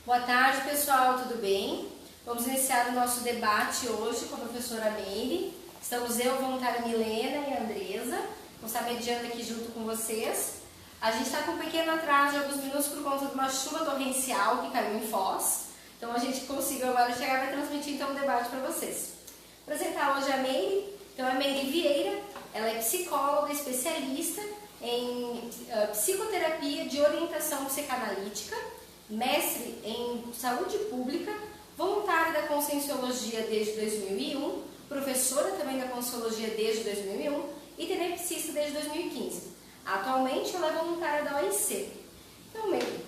Boa tarde, pessoal, tudo bem? Vamos iniciar o nosso debate hoje com a professora Meire. Estamos eu, voluntária Milena e a Andresa. Vamos estar mediando aqui junto com vocês. A gente está com um pequeno atraso de alguns minutos por conta de uma chuva torrencial que caiu em Foz. Então a gente conseguiu agora chegar e vai transmitir então o debate para vocês. Vou apresentar hoje a Meire. Então a Meire Vieira, ela é psicóloga especialista em psicoterapia de orientação psicanalítica, mestre em saúde pública, voluntária da Conscienciologia desde 2001, professora também da Conscienciologia desde 2001 e tenepsista desde 2015. Atualmente ela é voluntária da OIC. Então, Meire,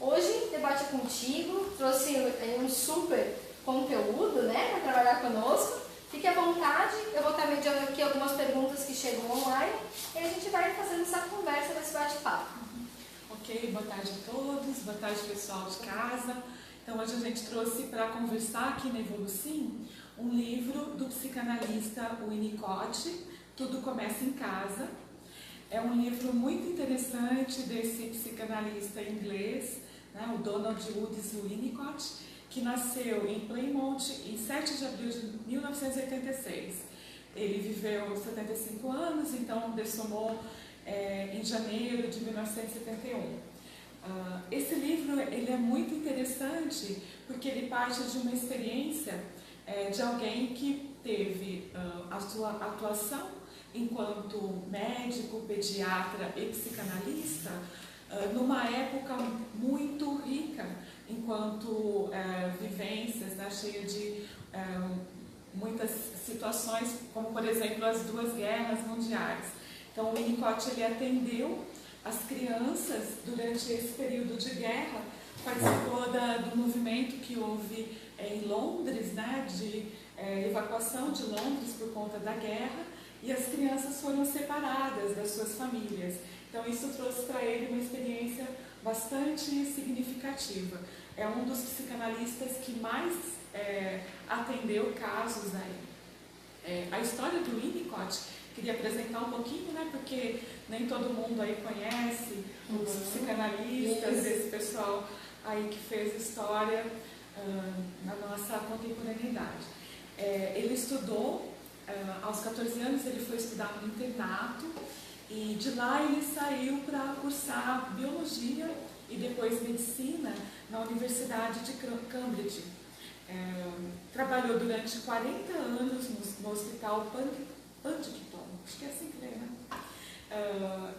hoje o debate é contigo, trouxe um super conteúdo, né, para trabalhar conosco. Fique à vontade, eu vou estar mediando aqui algumas perguntas que chegam online e a gente vai fazendo essa conversa nesse bate-papo. Ok, boa tarde a todos, boa tarde pessoal de casa. Então hoje a gente trouxe para conversar aqui na Evolucim um livro do psicanalista Winnicott, Tudo Começa em Casa. É um livro muito interessante desse psicanalista inglês, né, o Donald Woods Winnicott, que nasceu em Plymouth em 7 de abril de 1986. Ele viveu 75 anos, então dessomou em janeiro de 1971. Esse livro ele é muito interessante porque ele parte de uma experiência de alguém que teve a sua atuação enquanto médico, pediatra e psicanalista numa época muito rica, enquanto vivências, né, cheia de muitas situações, como por exemplo as duas guerras mundiais. Então o Winnicott ele atendeu as crianças durante esse período de guerra, participou do movimento que houve em Londres, né, de evacuação de Londres por conta da guerra, e as crianças foram separadas das suas famílias. Então isso trouxe para ele uma experiência bastante significativa. É um dos psicanalistas que mais atendeu casos aí. A história do Winnicott, queria apresentar um pouquinho, né, porque nem todo mundo aí conhece os psicanalistas, esse pessoal aí que fez história na nossa contemporaneidade. Ele estudou, aos 14 anos ele foi estudar no internato, e de lá ele saiu para cursar biologia e depois medicina na Universidade de Cambridge. Trabalhou durante 40 anos no Hospital Huntington, acho que é assim que lê, né?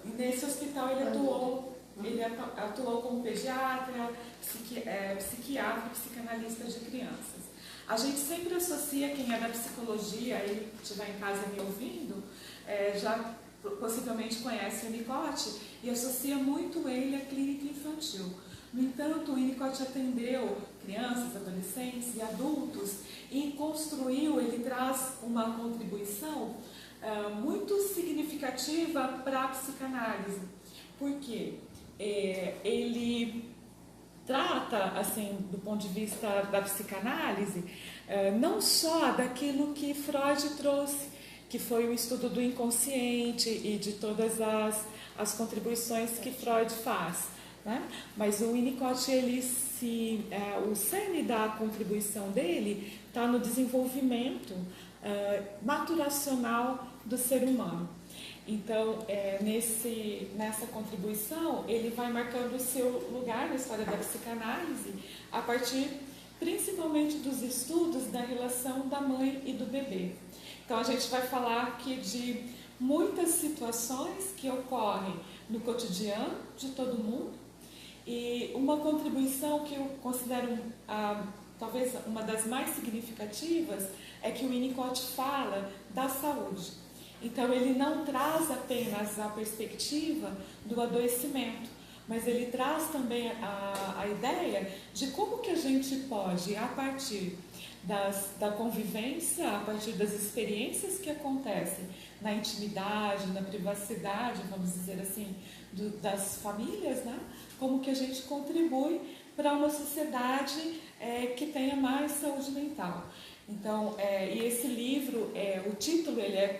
E nesse hospital ele atuou como pediatra, psiquiatra e psicanalista de crianças. A gente sempre associa quem é da psicologia e estiver em casa me ouvindo, já possivelmente conhece o Winnicott e associa muito ele à clínica infantil. No entanto, o Winnicott atendeu crianças, adolescentes e adultos e ele traz uma contribuição muito significativa para a psicanálise, porque ele trata, assim, do ponto de vista da psicanálise, não só daquilo que Freud trouxe, que foi o estudo do inconsciente e de todas as contribuições que Freud faz, né? Mas o Winnicott, o cerne da contribuição dele está no desenvolvimento maturacional do ser humano. Então, nessa contribuição, ele vai marcando o seu lugar na história da psicanálise a partir principalmente dos estudos da relação da mãe e do bebê. Então, a gente vai falar aqui de muitas situações que ocorrem no cotidiano de todo mundo, e uma contribuição que eu considero talvez uma das mais significativas é que o Winnicott fala da saúde. Então ele não traz apenas a perspectiva do adoecimento, mas ele traz também a ideia de como que a gente pode, a partir da convivência, a partir das experiências que acontecem na intimidade, na privacidade, vamos dizer assim, das famílias, né? Como que a gente contribui para uma sociedade que tenha mais saúde mental. Então, e esse livro, o título, ele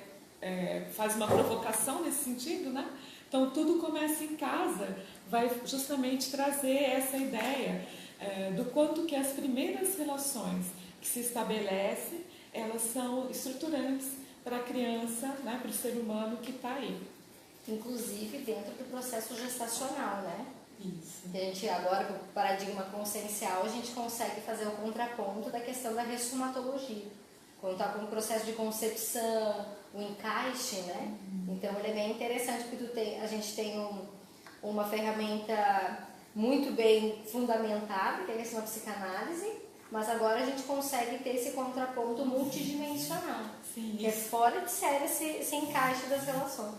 faz uma provocação nesse sentido, né? Então, tudo começa em casa, vai justamente trazer essa ideia do quanto que as primeiras relações que se estabelecem, elas são estruturantes para a criança, né, para o ser humano que está aí. Inclusive dentro do processo gestacional, né? Isso. A gente agora, com o paradigma consciencial, a gente consegue fazer o contraponto da questão da ressumatologia. Quando está com o processo de concepção, o encaixe, né? Então ele é bem interessante porque a gente tem uma ferramenta muito bem fundamentada, que é a questão da psicanálise, mas agora a gente consegue ter esse contraponto multidimensional. Sim, que é fora de série esse encaixe das relações.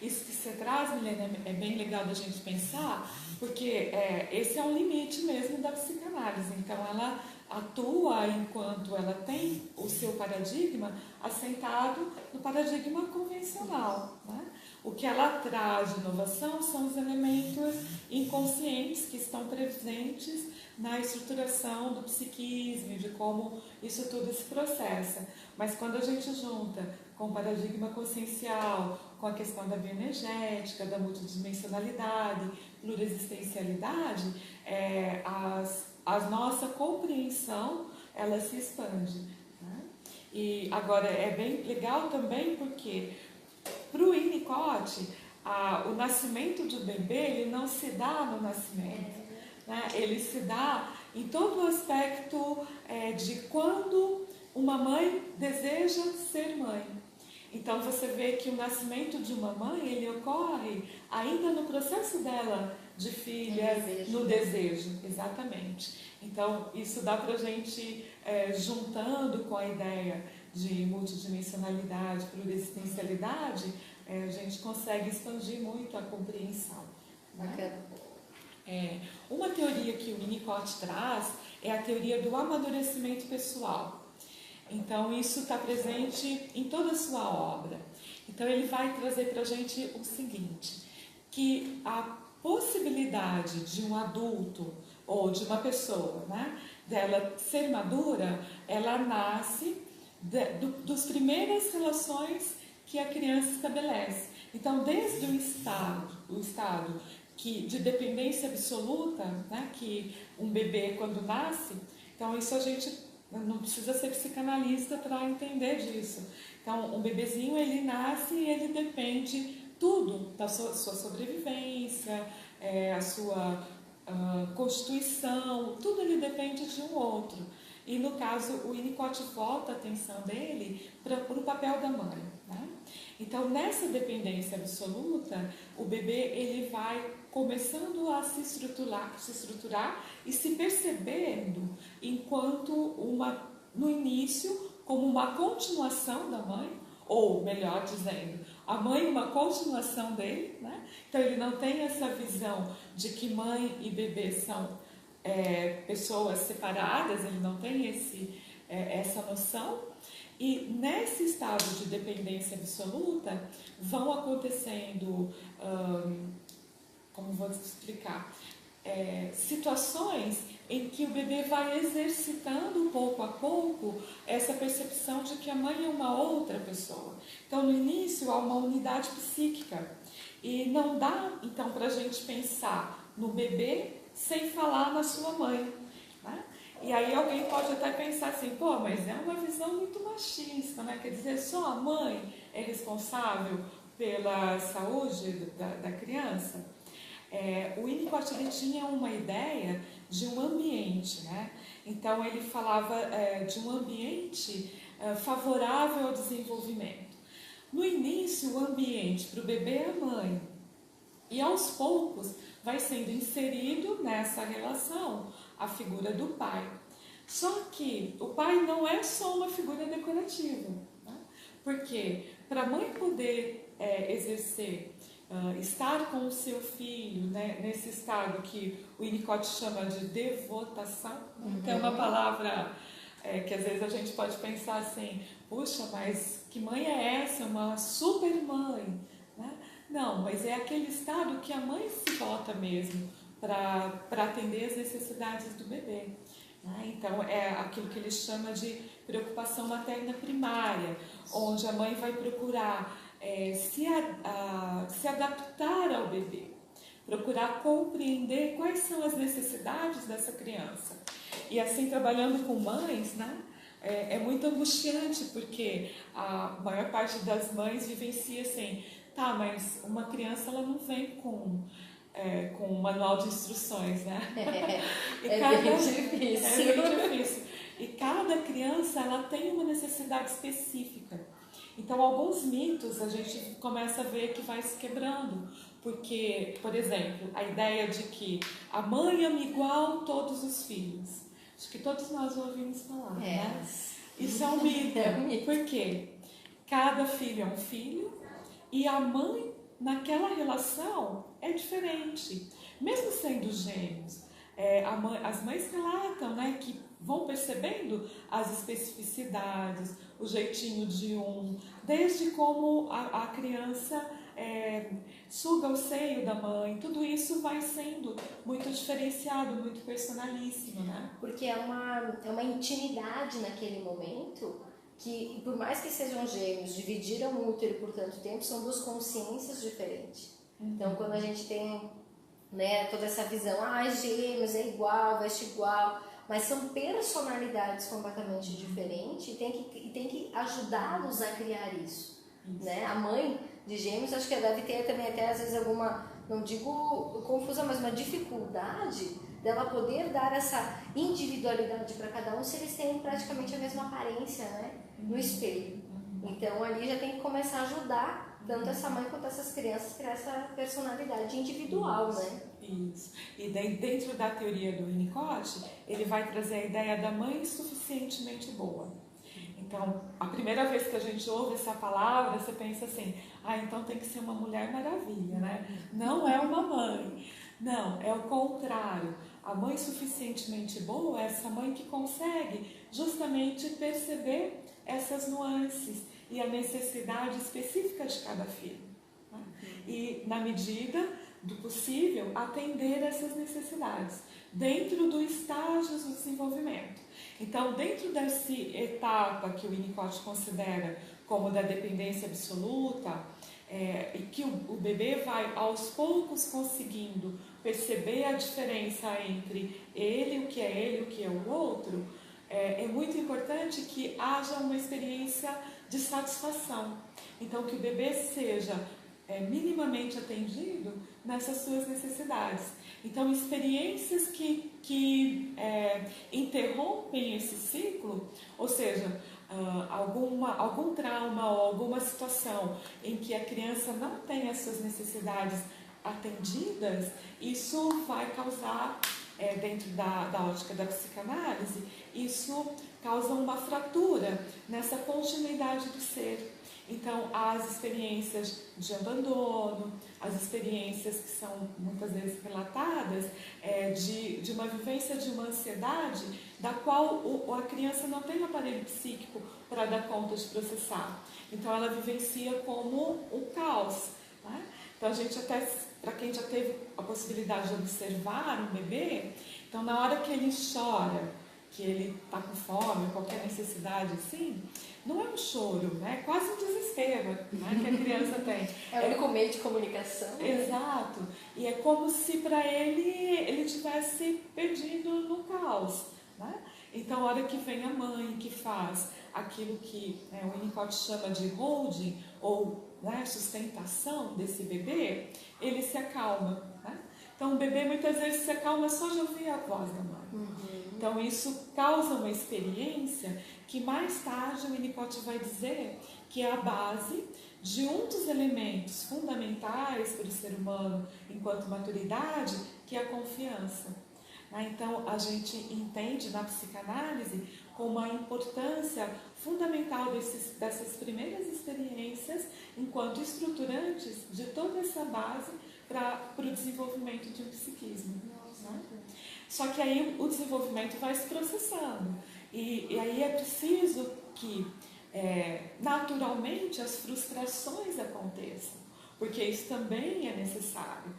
Isso que você traz, Milena, é bem legal da gente pensar, porque esse é um limite mesmo da psicanálise. Então ela atua enquanto ela tem o seu paradigma assentado no paradigma convencional, né? O que ela traz de inovação são os elementos inconscientes que estão presentes na estruturação do psiquismo, de como isso tudo se processa. Mas quando a gente junta com o paradigma consciencial, com a questão da bioenergética, da multidimensionalidade, plurexistencialidade, a nossa compreensão ela se expande, né? E agora é bem legal também porque para o Winnicott, o nascimento do bebê ele não se dá no nascimento, né? Ele se dá em todo o aspecto de quando uma mãe deseja ser mãe. Então você vê que o nascimento de uma mãe ele ocorre ainda no processo dela de filha, no desejo, exatamente. Então isso dá para a gente, juntando com a ideia de multidimensionalidade, plurexistencialidade, a gente consegue expandir muito a compreensão. Né? Uma teoria que o Winnicott traz é a teoria do amadurecimento pessoal. Então isso está presente em toda a sua obra. Então ele vai trazer para a gente o seguinte, que a possibilidade de um adulto ou de uma pessoa, né, dela ser madura, ela nasce das primeiras relações que a criança estabelece. Então, desde o estado de dependência absoluta, né, que um bebê quando nasce, então isso a gente não precisa ser psicanalista para entender disso. Então, um bebezinho ele nasce e ele depende tudo da sua sobrevivência, a sua constituição, tudo ele depende de um outro. E no caso, o Winnicott volta a atenção dele para o papel da mãe, né? Então, nessa dependência absoluta, o bebê ele vai começando a se estruturar e se percebendo enquanto no início, como uma continuação da mãe, ou melhor dizendo, a mãe uma continuação dele, né? Então ele não tem essa visão de que mãe e bebê são pessoas separadas, ele não tem essa noção. E nesse estado de dependência absoluta vão acontecendo, como vou explicar, situações em que o bebê vai exercitando pouco a pouco essa percepção de que a mãe é uma outra pessoa. Então no início há uma unidade psíquica e não dá então para a gente pensar no bebê sem falar na sua mãe, né? E aí alguém pode até pensar assim, pô, mas é uma visão muito machista, né? Quer dizer, só a mãe é responsável pela saúde da criança? O Winnicott ele tinha uma ideia de um ambiente, né? Então ele falava de um ambiente favorável ao desenvolvimento. No início, o ambiente para o bebê é a mãe, e aos poucos vai sendo inserido nessa relação a figura do pai. Só que o pai não é só uma figura decorativa, né? Porque para a mãe poder exercer, estar com o seu filho, né, nesse estado que o Winnicott chama de devotação, que é uma palavra que às vezes a gente pode pensar assim, puxa, mas que mãe é essa? Uma super mãe, né? Não, mas é aquele estado que a mãe se vota mesmo para atender as necessidades do bebê, né? Então é aquilo que ele chama de preocupação materna primária, onde a mãe vai procurar se adaptar ao bebê. procurar compreender quais são as necessidades dessa criança. E assim, trabalhando com mães, né, é muito angustiante, porque a maior parte das mães vivencia assim, tá, mas uma criança ela não vem com um manual de instruções, né? Bem difícil. É bem difícil. E cada criança ela tem uma necessidade específica. Então, alguns mitos a gente começa a ver que vai se quebrando. Porque, por exemplo, a ideia de que a mãe ama igual todos os filhos. Acho que todos nós ouvimos falar, né? Isso é um mito. Por quê? Cada filho é um filho e a mãe, naquela relação, é diferente. Mesmo sendo gêmeos, as mães relatam, né, que vão percebendo as especificidades, o jeitinho de um, desde como a criança suga o seio da mãe, tudo isso vai sendo muito diferenciado, muito personalíssimo, né? Porque é uma intimidade naquele momento que, por mais que sejam gêmeos, dividiram o útero por tanto tempo, são duas consciências diferentes. Então, quando a gente tem, né, toda essa visão, gêmeos é igual, veste igual, mas são personalidades completamente diferentes e tem que ajudá-los a criar isso. Né? A mãe de gêmeos, acho que deve ter também até às vezes alguma, não digo confusão, mas uma dificuldade dela poder dar essa individualidade para cada um se eles têm praticamente a mesma aparência, né, no espelho. Então ali já tem que começar a ajudar tanto essa mãe quanto essas crianças a criar essa personalidade individual, né? Isso. E daí, dentro da teoria do Winnicott, ele vai trazer a ideia da mãe suficientemente boa. Então, a primeira vez que a gente ouve essa palavra, você pensa assim, então tem que ser uma mulher maravilha, né? Não é uma mãe. Não, é o contrário. A mãe suficientemente boa é essa mãe que consegue justamente perceber essas nuances e a necessidade específica de cada filho. Né? E, na medida do possível, atender essas necessidades dentro do estágio do desenvolvimento. Então, dentro dessa etapa que o Winnicott considera como da dependência absoluta, e que o bebê vai aos poucos conseguindo perceber a diferença entre ele, o que é ele, o que é o outro, é muito importante que haja uma experiência de satisfação. Então, que o bebê seja minimamente atendido nessas suas necessidades. Então, experiências que interrompem esse ciclo, ou seja, algum trauma ou alguma situação em que a criança não tem as suas necessidades atendidas, isso vai causar, dentro da ótica da psicanálise, isso causa uma fratura nessa continuidade do ser. Então, as experiências de abandono, as experiências que são muitas vezes relatadas, de uma vivência de uma ansiedade da qual a criança não tem um aparelho psíquico para dar conta de processar. Então, ela vivencia como um caos. Né? Então, a gente até, para quem já teve a possibilidade de observar um bebê, então na hora que ele chora, que ele está com fome, qualquer necessidade assim, não é um choro, é quase um desespero, né, que a criança tem. É o único meio de comunicação. Exato. E é como se para ele tivesse perdido no caos. Né? Então, a hora que vem a mãe que faz aquilo que o Winnicott chama de holding, ou sustentação desse bebê, ele se acalma. Né? Então, o bebê muitas vezes se acalma só de ouvir a voz da mãe. Então, isso causa uma experiência que mais tarde o Winnicott vai dizer que é a base de um dos elementos fundamentais para o ser humano enquanto maturidade, que é a confiança. Então, a gente entende na psicanálise como a importância fundamental dessas primeiras experiências enquanto estruturantes de toda essa base para o desenvolvimento de um psiquismo. Né? Só que aí o desenvolvimento vai se processando. E aí é preciso que, naturalmente, as frustrações aconteçam, porque isso também é necessário.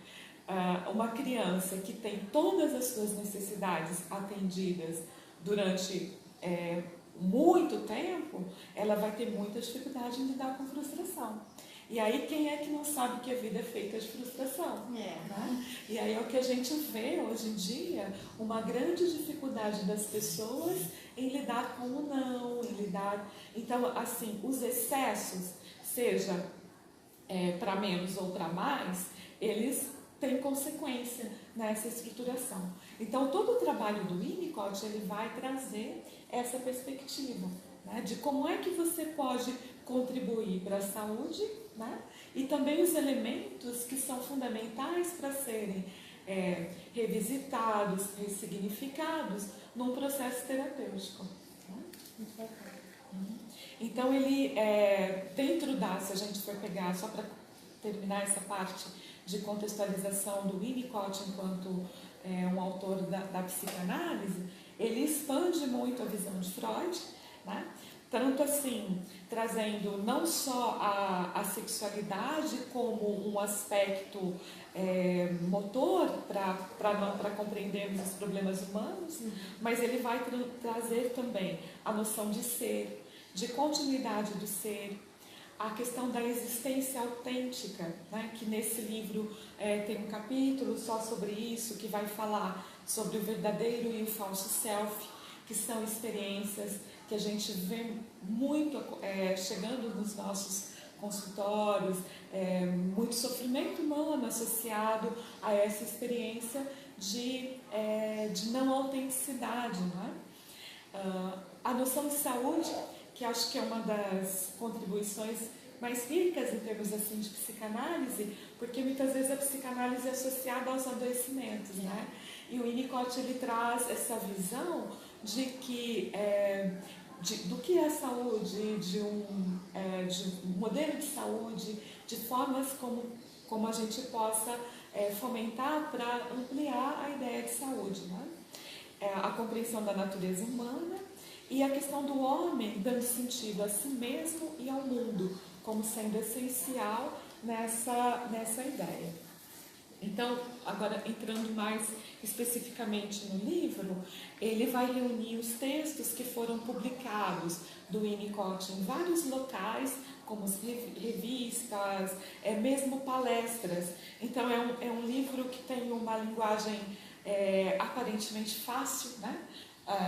Uma criança que tem todas as suas necessidades atendidas durante muito tempo, ela vai ter muita dificuldade em lidar com frustração. E aí quem é que não sabe que a vida é feita de frustração? Né? E aí é o que a gente vê hoje em dia, uma grande dificuldade das pessoas em lidar com o não, em lidar... Então, assim, os excessos, seja para menos ou para mais, eles têm consequência nessa estruturação. Então, todo o trabalho do Winnicott, ele vai trazer essa perspectiva, né, de como é que você pode contribuir para a saúde, né, e também os elementos que são fundamentais para serem revisitados, ressignificados num processo terapêutico. Né? Então, ele, dentro se a gente for pegar, só para terminar essa parte de contextualização do Winnicott enquanto um autor da psicanálise, ele expande muito a visão de Freud, né? Tanto assim, trazendo não só a sexualidade como um aspecto motor para compreendermos os problemas humanos, mas ele vai trazer também a noção de ser, de continuidade do ser, a questão da existência autêntica, né? Que nesse livro tem um capítulo só sobre isso, que vai falar sobre o verdadeiro e o falso self, que são experiências que a gente vê muito chegando nos nossos consultórios, muito sofrimento humano associado a essa experiência de não autenticidade. Né? A noção de saúde, que acho que é uma das contribuições mais ricas em termos assim, de psicanálise, porque muitas vezes a psicanálise é associada aos adoecimentos, né? E o Winnicott, ele traz essa visão de que do que é a saúde, de um modelo de saúde, de formas como a gente possa fomentar para ampliar a ideia de saúde, né? A compreensão da natureza humana e a questão do homem dando sentido a si mesmo e ao mundo, como sendo essencial nessa ideia. Então, agora entrando mais especificamente no livro, ele vai reunir os textos que foram publicados do Winnicott em vários locais, como revistas, mesmo palestras. Então, é um livro que tem uma linguagem aparentemente fácil, né?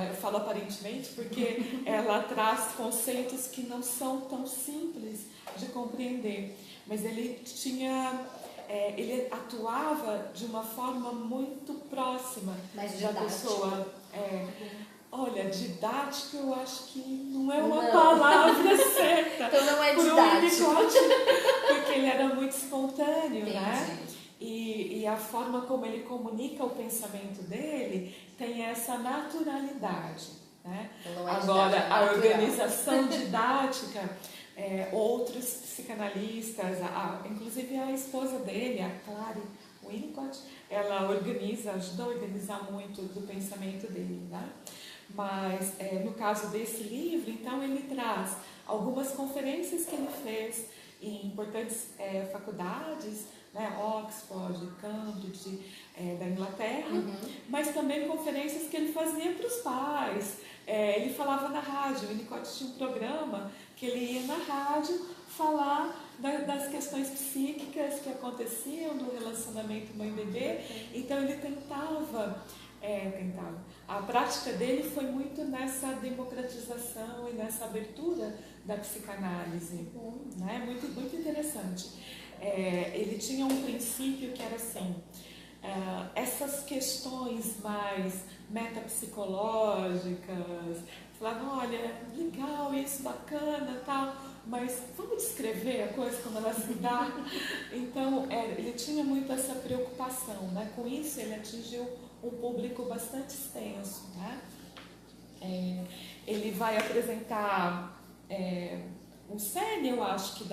Eu falo aparentemente porque ela traz conceitos que não são tão simples de compreender, mas ele atuava de uma forma muito próxima da pessoa. Olha, didático eu acho que não é uma palavra certa. Então não é didático. Porque ele era muito espontâneo, Entendi. né? E a forma como ele comunica o pensamento dele tem essa naturalidade, né? Então não é agora, didático, a organização didática, outros psicanalistas, inclusive a esposa dele, a Clary Winnicott, ela ajuda a organizar muito do pensamento dele, né? Mas no caso desse livro, então ele traz algumas conferências que ele fez em importantes faculdades, né, Oxford, Cambridge, da Inglaterra, mas também conferências que ele fazia para os pais. Ele falava na rádio, o Winnicott tinha um programa que ele ia na rádio falar das questões psíquicas que aconteciam do relacionamento mãe-bebê. Então ele tentava. A prática dele foi muito nessa democratização e nessa abertura da psicanálise, né? Muito, muito interessante. Ele tinha um princípio que era assim, essas questões mais metapsicológicas, falavam, olha, legal isso, bacana, tal, mas vamos descrever a coisa como ela se dá? Então, ele tinha muito essa preocupação, né? Com isso ele atingiu um público bastante extenso, né? Ele vai apresentar um cerne, eu acho que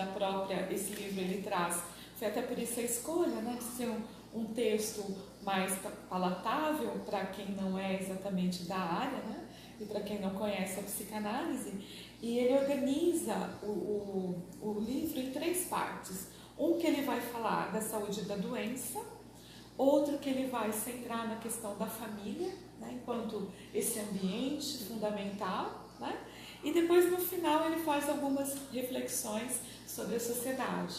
esse livro ele traz, foi até por isso a escolha, né, de ser um texto mais palatável para quem não é exatamente da área, né, e para quem não conhece a psicanálise, e ele organiza o livro em 3 partes. Um que ele vai falar da saúde da doença, outro que ele vai centrar na questão da família, né, enquanto esse ambiente fundamental, né, e depois no final ele faz algumas reflexões sobre a sociedade.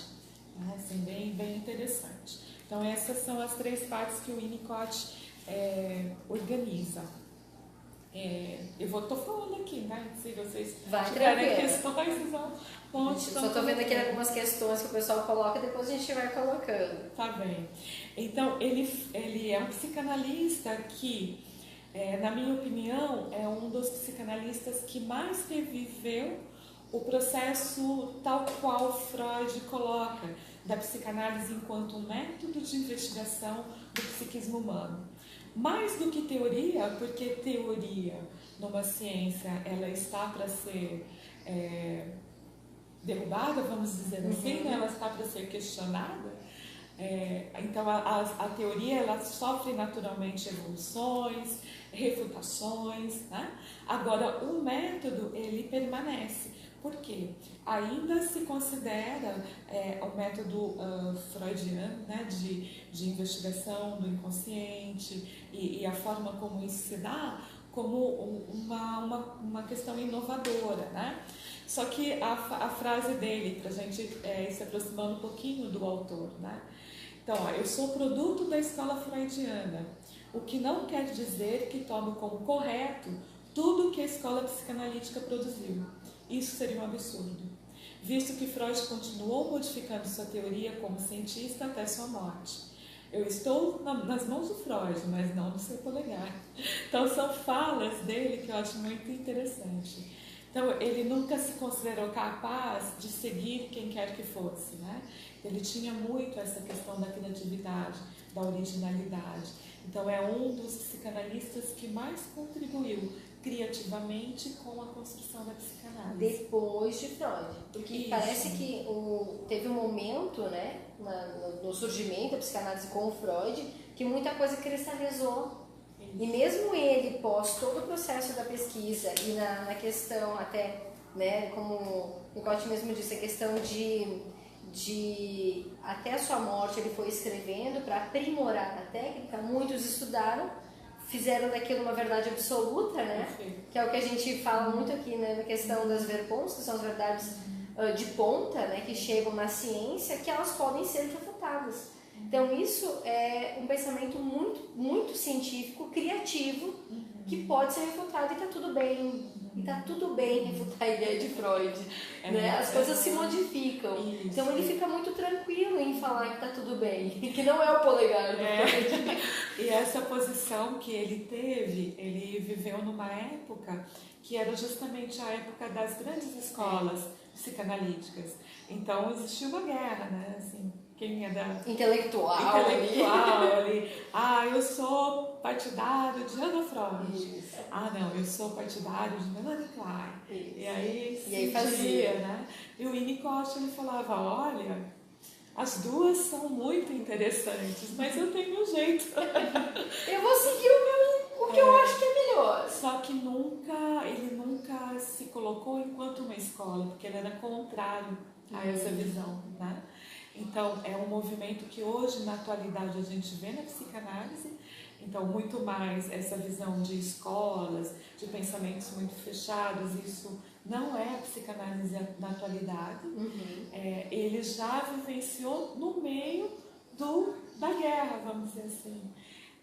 Assim, bem interessante. Então, essas são as 3 partes que o Winnicott organiza. Eu tô falando aqui, né? Se vocês tiverem questões, vocês vão só estou vendo aqui algumas questões que o pessoal coloca, depois a gente vai colocando. Tá bem. Então, ele é um psicanalista que, na minha opinião, é um dos psicanalistas que mais reviveu o processo tal qual Freud coloca, da psicanálise enquanto um método de investigação do psiquismo humano. Mais do que teoria, porque teoria numa ciência ela está para ser derrubada, vamos dizer assim, né? Ela está para ser questionada. Então a teoria ela sofre naturalmente evoluções, refutações, né? Agora o método ele permanece. Por quê? Ainda se considera o método freudiano, né, de investigação do inconsciente e a forma como isso se dá como uma questão inovadora, né? Só que a frase dele, para a gente se aproximando um pouquinho do autor, né? Então, eu sou produto da escola freudiana, o que não quer dizer que tomo como correto tudo que a escola psicanalítica produziu. Isso seria um absurdo, visto que Freud continuou modificando sua teoria como cientista até sua morte. Eu estou nas mãos do Freud, mas não no seu polegar. Então são falas dele que eu acho muito interessante. Então ele nunca se considerou capaz de seguir quem quer que fosse, né? Ele tinha muito essa questão da criatividade, da originalidade. Então é um dos psicanalistas que mais contribuiu criativamente com a construção da psicanálise. Depois de Freud. Porque isso. Parece que teve um momento, né, no surgimento da psicanálise com o Freud, que muita coisa cristalizou. Isso. E mesmo ele, pós todo o processo da pesquisa e na questão até, né, como o Winnicott mesmo disse, a questão de até a sua morte ele foi escrevendo para aprimorar a técnica, muitos estudaram, fizeram daquilo uma verdade absoluta, né? Que é o que a gente fala muito aqui, né? Na questão das verpons, que são as verdades de ponta, né? Que chegam na ciência, que elas podem ser refutadas. Então isso é um pensamento muito, muito científico, criativo, que pode ser refutado e está tudo bem. E está tudo bem refutar a ideia de Freud, né? As coisas se modificam. Isso. Então ele fica muito tranquilo em falar que está tudo bem, que não é o polegar do Freud. E essa posição que ele teve, ele viveu numa época que era justamente a época das grandes escolas psicanalíticas. Então existia uma guerra, né? Assim, quem é da intelectual ali. Ah, eu sou partidário de Ana Freud. Isso. Ah, não, eu sou partidário de Melanie Klein. Isso. E aí fazia, né? E o Winnicott ele falava, olha, as duas são muito interessantes, mas eu tenho um jeito. Eu vou seguir o que eu acho que é melhor. Só que ele nunca se colocou enquanto uma escola, porque ele era contrário a essa visão, né? Então, é um movimento que hoje, na atualidade, a gente vê na psicanálise. Então, muito mais essa visão de escolas, de pensamentos muito fechados, isso não é a psicanálise na atualidade. Ele já vivenciou no meio da guerra, vamos dizer assim,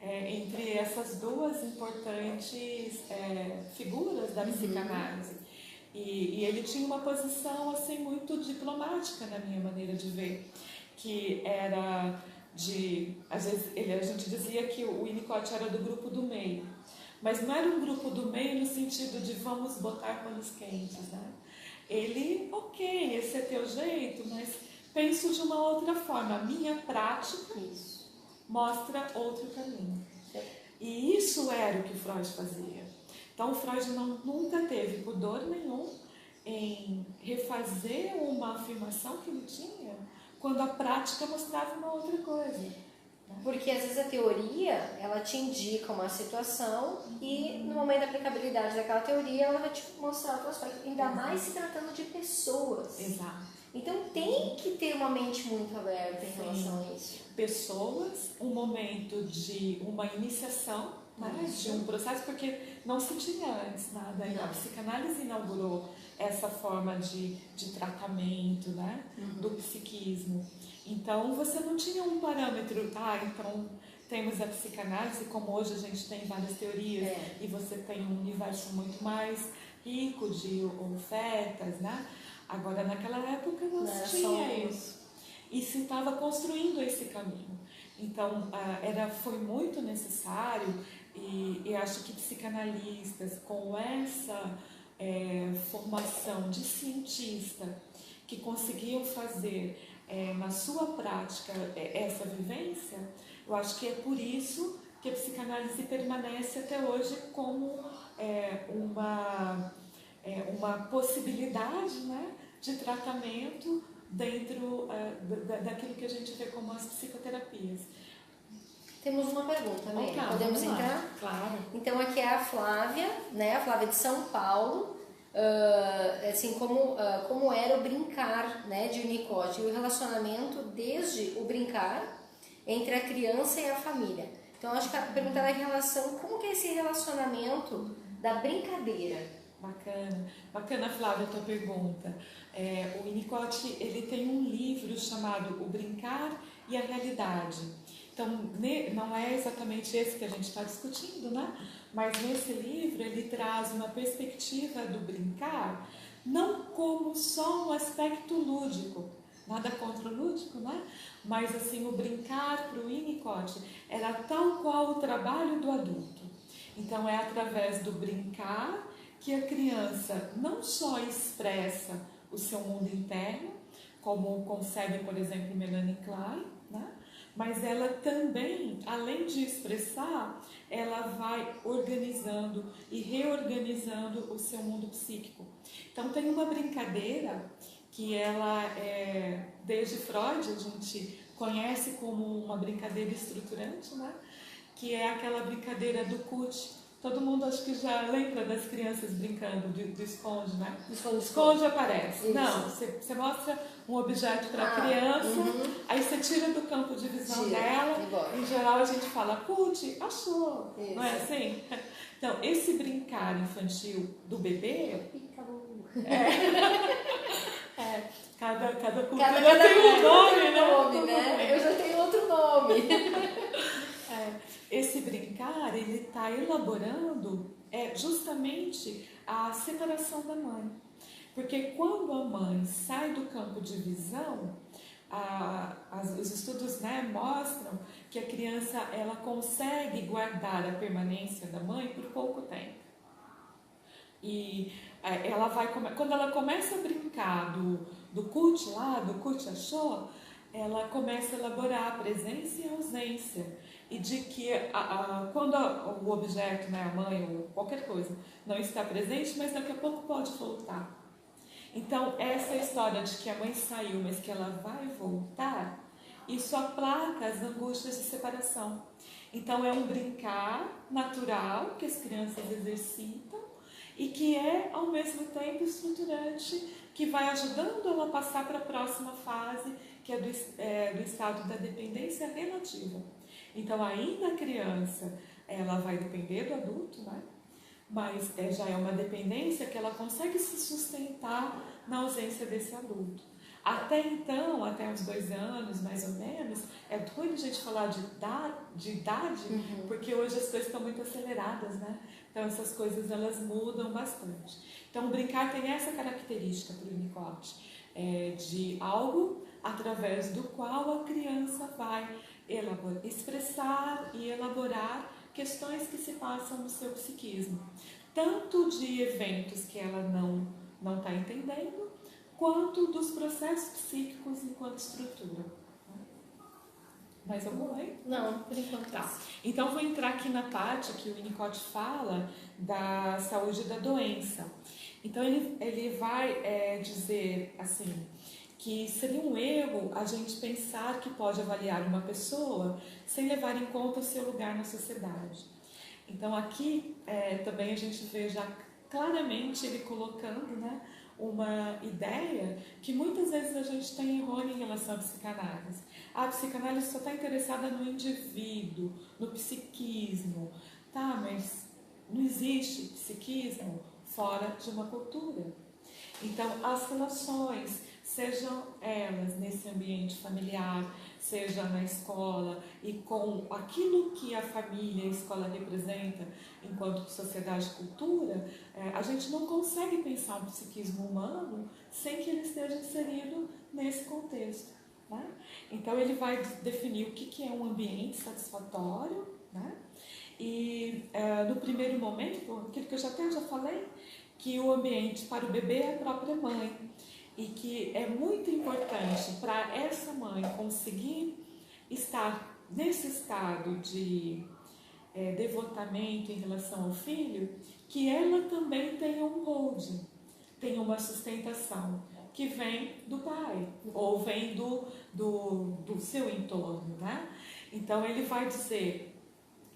entre essas duas importantes figuras da psicanálise. E ele tinha uma posição assim muito diplomática na minha maneira de ver, que era às vezes a gente dizia que o Winnicott era do grupo do meio, mas não era um grupo do meio no sentido de vamos botar panos quentes, né? Ele, ok, esse é teu jeito, mas penso de uma outra forma, a minha prática mostra outro caminho. E isso era o que Freud fazia. Então, Freud nunca teve pudor nenhum em refazer uma afirmação que ele tinha quando a prática mostrava uma outra coisa. Porque às vezes a teoria, ela te indica uma situação e no momento da aplicabilidade daquela teoria, ela vai te mostrar outro aspecto, ainda mais se tratando de pessoas. Exato. Então tem que ter uma mente muito aberta em Sim. relação a isso. Pessoas, um momento de uma iniciação, né, de um processo, porque não se tinha antes nada. Não. A psicanálise inaugurou essa forma de tratamento, né, do psiquismo. Então você não tinha um parâmetro, então temos a psicanálise, como hoje a gente tem várias teorias, e você tem um universo muito mais rico de ofertas, né? Agora, naquela época não se tinha isso. E se estava construindo esse caminho. Então, foi muito necessário, e acho que psicanalistas com essa formação de cientista, que conseguiam fazer na sua prática essa vivência, eu acho que é por isso que a psicanálise permanece até hoje como uma possibilidade, né, de tratamento dentro daquilo que a gente vê como as psicoterapias. Temos uma pergunta, Amélia. Claro, podemos entrar? Claro. Então aqui é a Flávia, né? A Flávia de São Paulo. Assim, como era o brincar, né, de Winnicott, e o relacionamento desde o brincar entre a criança e a família. Então acho que a pergunta era em relação, como que é esse relacionamento da brincadeira? Bacana, Flávia, a tua pergunta. O Winnicott, ele tem um livro chamado O Brincar e a Realidade. Então, não é exatamente esse que a gente está discutindo, né? Mas nesse livro ele traz uma perspectiva do brincar, não como só um aspecto lúdico, nada contra o lúdico, né? Mas assim, o brincar para o Winnicott era tal qual o trabalho do adulto. Então é através do brincar que a criança não só expressa o seu mundo interno, como concebe, por exemplo, Melanie Klein, né? Mas ela também, além de expressar, ela vai organizando e reorganizando o seu mundo psíquico. Então tem uma brincadeira que ela, desde Freud, a gente conhece como uma brincadeira estruturante, né? Que é aquela brincadeira do cut. Todo mundo acho que já lembra das crianças brincando do esconde, né? Esconde aparece. Isso. Não, você mostra um objeto para a criança, aí você tira do campo de visão dela. Em geral a gente fala, cut, achou. Isso. Não é assim? Então, esse brincar infantil do bebê... Cada cultura tem um nome, né? Eu já tenho outro nome. Esse brincar, ele está elaborando justamente a separação da mãe. Porque quando a mãe sai do campo de visão, os estudos, né, mostram que a criança ela consegue guardar a permanência da mãe por pouco tempo. E quando ela começa a brincar do cut lá, do cut achou, ela começa a elaborar a presença e a ausência. E de que quando o objeto, né, a mãe ou qualquer coisa, não está presente, mas daqui a pouco pode voltar. Então, essa história de que a mãe saiu, mas que ela vai voltar, isso aplaca as angústias de separação. Então, é um brincar natural que as crianças exercitam e que é, ao mesmo tempo, estruturante, que vai ajudando ela a passar para a próxima fase, que é do estado da dependência relativa. Então, ainda a criança, ela vai depender do adulto, né? Mas já é uma dependência que ela consegue se sustentar na ausência desse adulto. Até então, até uns 2 anos, mais ou menos, é ruim a gente falar de idade, porque hoje as coisas estão muito aceleradas, né? Então, essas coisas, elas mudam bastante. Então, o brincar tem essa característica para o Winnicott, de algo através do qual a criança vai expressar e elaborar questões que se passam no seu psiquismo, tanto de eventos que ela não está entendendo, quanto dos processos psíquicos enquanto estrutura. Mais algum aí? Não, por enquanto. Tá. Então vou entrar aqui na parte que o Winnicott fala da saúde da doença. Então ele vai dizer assim, que seria um erro a gente pensar que pode avaliar uma pessoa sem levar em conta o seu lugar na sociedade. Então aqui também a gente vê já claramente ele colocando, né, uma ideia que muitas vezes a gente tem errônea em relação à psicanálise. A psicanálise só está interessada no indivíduo, no psiquismo. Tá, mas não existe psiquismo fora de uma cultura. Então, as relações, sejam elas nesse ambiente familiar, seja na escola, e com aquilo que a família e a escola representa enquanto sociedade e cultura, a gente não consegue pensar um psiquismo humano sem que ele esteja inserido nesse contexto, né? Então, ele vai definir o que é um ambiente satisfatório, né? E no primeiro momento, aquilo que eu já falei, que o ambiente para o bebê é a própria mãe, e que é muito importante para essa mãe conseguir estar nesse estado de devotamento em relação ao filho, que ela também tenha um holding, tenha uma sustentação que vem do pai, ou vem do seu entorno, né? Então ele vai dizer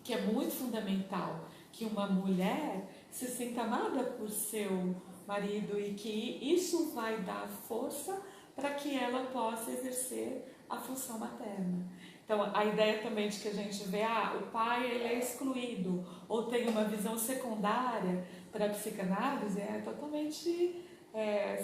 que é muito fundamental que uma mulher se sinta amada por seu marido e que isso vai dar força para que ela possa exercer a função materna. Então, a ideia também de que a gente vê, o pai ele é excluído ou tem uma visão secundária para a psicanálise é totalmente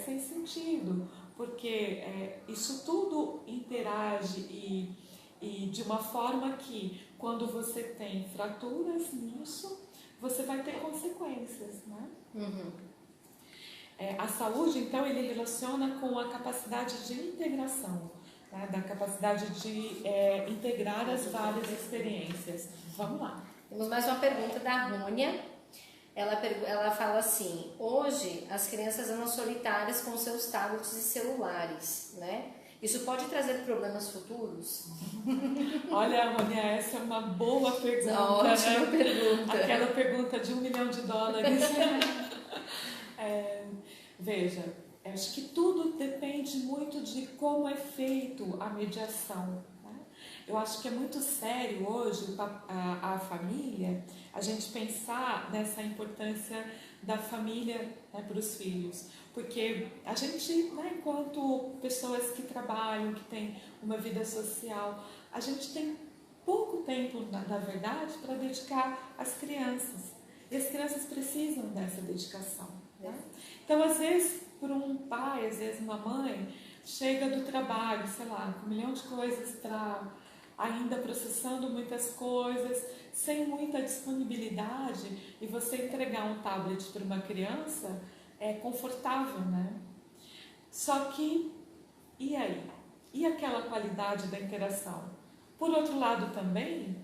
sem sentido, porque isso tudo interage e de uma forma que, quando você tem fraturas nisso, você vai ter consequências, né? Uhum. A saúde, então, ele relaciona com a capacidade de integração, né? Da capacidade de integrar as várias experiências. Vamos lá. Temos mais uma pergunta da Rúnia. Ela fala assim: hoje as crianças andam solitárias com seus tablets e celulares, né? Isso pode trazer problemas futuros? Olha, Rônia, essa é uma boa pergunta. Ótima, né? pergunta. Aquela pergunta de $1 milhão. Veja, acho que tudo depende muito de como é feito a mediação. Né? Eu acho que é muito sério hoje a família, a gente pensar nessa importância da família, né, para os filhos. Porque a gente, né, enquanto pessoas que trabalham, que têm uma vida social, a gente tem pouco tempo, na verdade, para dedicar às crianças. E as crianças precisam dessa dedicação. Né? Então, às vezes, por um pai, às vezes uma mãe, chega do trabalho, sei lá, com $1 milhão de coisas para ainda processando muitas coisas, sem muita disponibilidade, e você entregar um tablet para uma criança é confortável, né? Só que, e aí? E aquela qualidade da interação? Por outro lado também,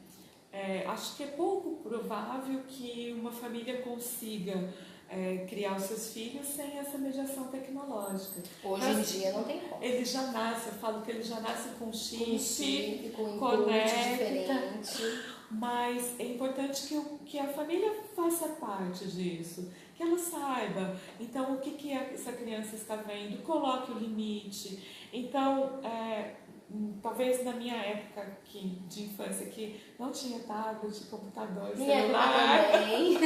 acho que é pouco provável que uma família consiga criar os seus filhos sem essa mediação tecnológica. Hoje em dia não tem como. Ele já nasce, eu falo que ele já nasce com chip, com input conecta, diferente. Mas é importante que a família faça parte disso, que ela saiba, então, o que essa criança está vendo, coloque o limite. Então, talvez na minha época de infância, que não tinha tablet, computador, celular, também.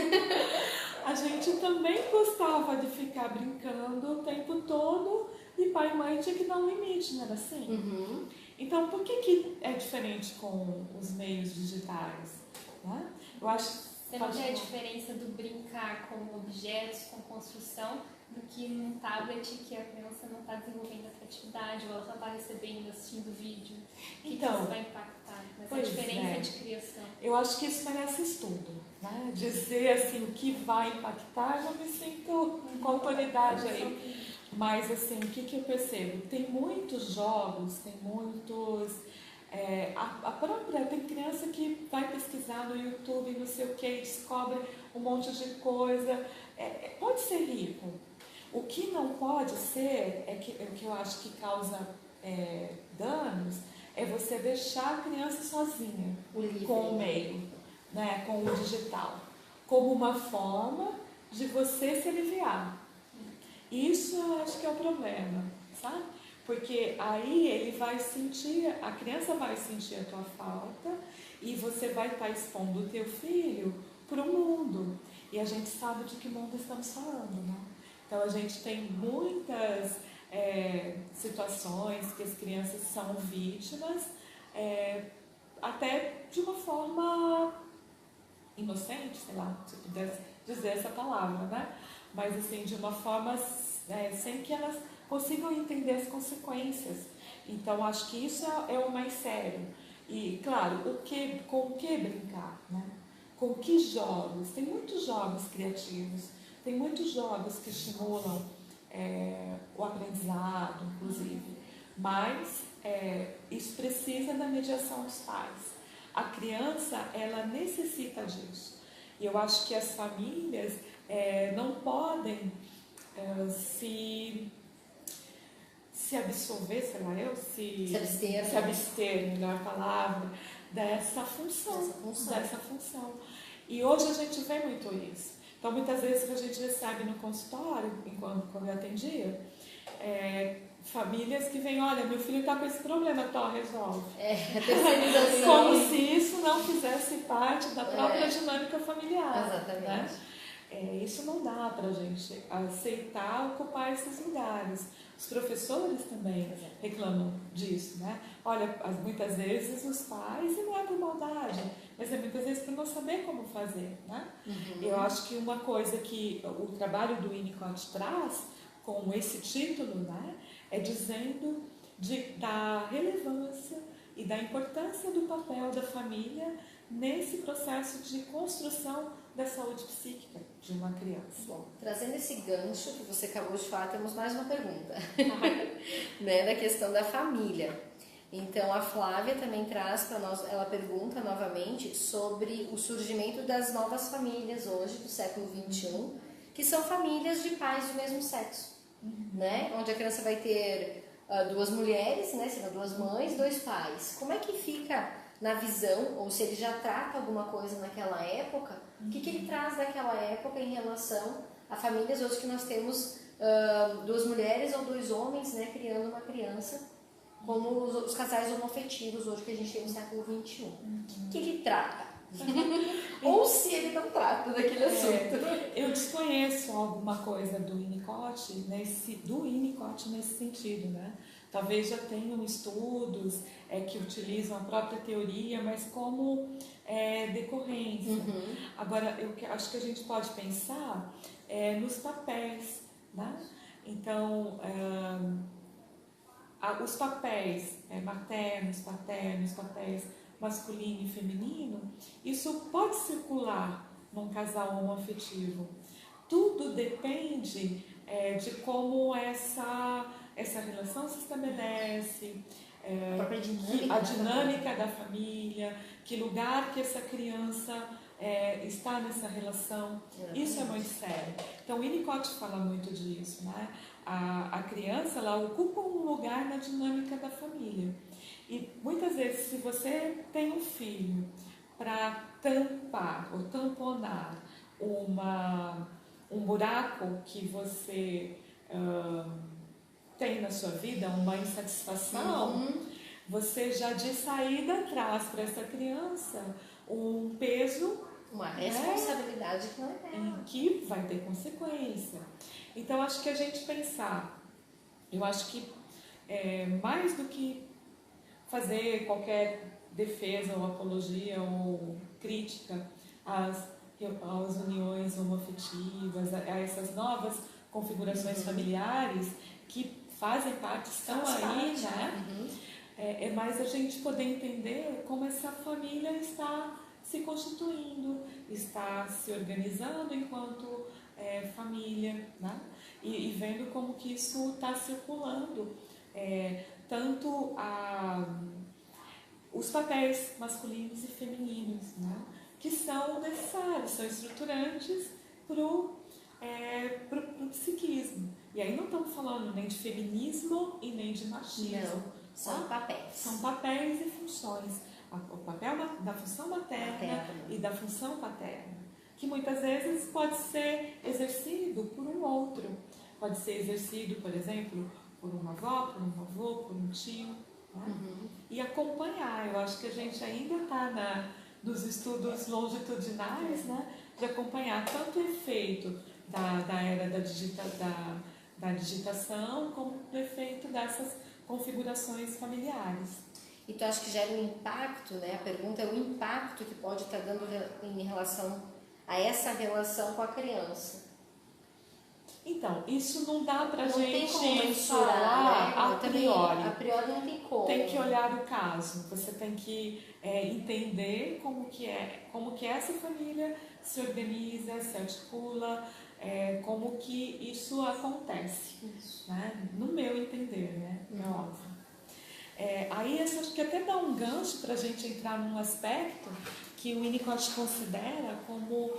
a gente também gostava de ficar brincando o tempo todo e pai e mãe tinha que dar um limite, não era assim? Uhum. Então, por que é diferente com os meios digitais? Né? Eu acho. Você não vê a diferença do brincar com objetos, com construção, do que num tablet que a criança não está desenvolvendo a criatividade, ou ela só está recebendo, assistindo vídeo. Então, isso vai impactar nessa diferença de criação? Eu acho que isso merece estudo. Né? Dizer assim, o que vai impactar, eu não me sinto com autoridade aí. Mas assim, o que eu percebo? Tem muitos jogos, tem muitos... tem criança que vai pesquisar no YouTube, não sei o que, e descobre um monte de coisa. Pode ser rico. O que não pode ser, o que eu acho que causa danos, é você deixar a criança sozinha com o meio, né, com o digital, como uma forma de você se aliviar. Isso eu acho que é o problema, sabe? Porque aí ele vai sentir, a criança vai sentir a tua falta e você vai estar expondo o teu filho para o mundo. E a gente sabe de que mundo estamos falando, né? Então a gente tem muitas situações que as crianças são vítimas, até de uma forma inocente, sei lá, se eu pudesse dizer essa palavra, né? Mas assim, de uma forma sem que elas consigam entender as consequências. Então acho que isso é o mais sério. E claro, com o que brincar, né? Com que jogos? Tem muitos jogos criativos, tem muitos jogos que estimulam o aprendizado, inclusive. Mas isso precisa da mediação dos pais. A criança, ela necessita disso. E eu acho que as famílias não podem se absorver, sei lá, se abster, melhor palavra, dessa função. E hoje a gente vê muito isso. Então, muitas vezes que a gente recebe no consultório, quando eu atendia, famílias que vêm, olha, meu filho está com esse problema, então resolve. Terceirização. Como se isso não fizesse parte da própria dinâmica familiar. Exatamente. Né? Isso não dá para a gente aceitar ocupar esses lugares. Os professores também reclamam disso, né? Olha, muitas vezes os pais, e não é por maldade, mas muitas vezes por não saber como fazer, né? Eu acho que uma coisa que o trabalho do Winnicott traz com esse título, né, é dizendo da relevância e da importância do papel da família nesse processo de construção da saúde psíquica de uma criança. Bom, trazendo esse gancho que você acabou de falar, temos mais uma pergunta, né, da questão da família. Então, a Flávia também traz para nós, ela pergunta novamente sobre o surgimento das novas famílias hoje, do século XXI, que são famílias de pais do mesmo sexo, né? Onde a criança vai ter duas mulheres, né? Sendo duas mães, dois pais. Como é que fica na visão, ou se ele já trata alguma coisa naquela época, o que ele traz daquela época em relação a famílias hoje que nós temos duas mulheres ou dois homens, né, criando uma criança, como os casais homoafetivos hoje que a gente tem no século XXI. O que ele trata? Ou se ele não trata daquele assunto. Eu desconheço alguma coisa do Winnicott nesse sentido, né? Talvez já tenham estudos que utilizam a própria teoria, mas como decorrência. Agora, eu acho que a gente pode pensar nos papéis, né? Então, os papéis maternos, paternos, papéis masculino e feminino, isso pode circular num casal homoafetivo. Tudo depende de como essa relação se estabelece, a dinâmica da família, que lugar que essa criança está nessa relação. Isso é muito sério. Então, o Winnicott fala muito disso, né? A criança, ela ocupa um lugar na dinâmica da família. E muitas vezes, se você tem um filho para tampar ou tamponar um buraco que você tem na sua vida, uma insatisfação, você já de saída traz para essa criança um peso, uma responsabilidade que não é em que vai ter consequência. Então, acho que a gente pensar, eu acho que mais do que fazer qualquer defesa ou apologia ou crítica às uniões homoafetivas, a essas novas configurações familiares que fazem parte, estão aí, né? É mais a gente poder entender como essa família está se constituindo, está se organizando enquanto família, né? E vendo como que isso está circulando, tanto os papéis masculinos e femininos, né? Que são necessários, são estruturantes para o psiquismo. E aí não estamos falando nem de feminismo e nem de machismo. Não, são papéis. São papéis e funções. O papel da função materna e da função paterna, que muitas vezes pode ser exercido por um outro. Pode ser exercido, por exemplo, por uma avó, por um avô, por um tio. Né? E acompanhar. Eu acho que a gente ainda está nos estudos longitudinais, né, de acompanhar tanto o efeito da era da digitação como efeito dessas configurações familiares. E tu acha que gera um impacto, né? A pergunta é o impacto que pode estar dando em relação a essa relação com a criança. Então, isso não dá pra não gente tem como mensurar, falar né? a priori. A priori não tem como. Tem que olhar o caso, você tem que entender como que essa família se organiza, se articula, como que isso acontece, né? No meu entender, né? É óbvio. Aí acho que até dá um gancho para a gente entrar num aspecto que o Winnicott considera como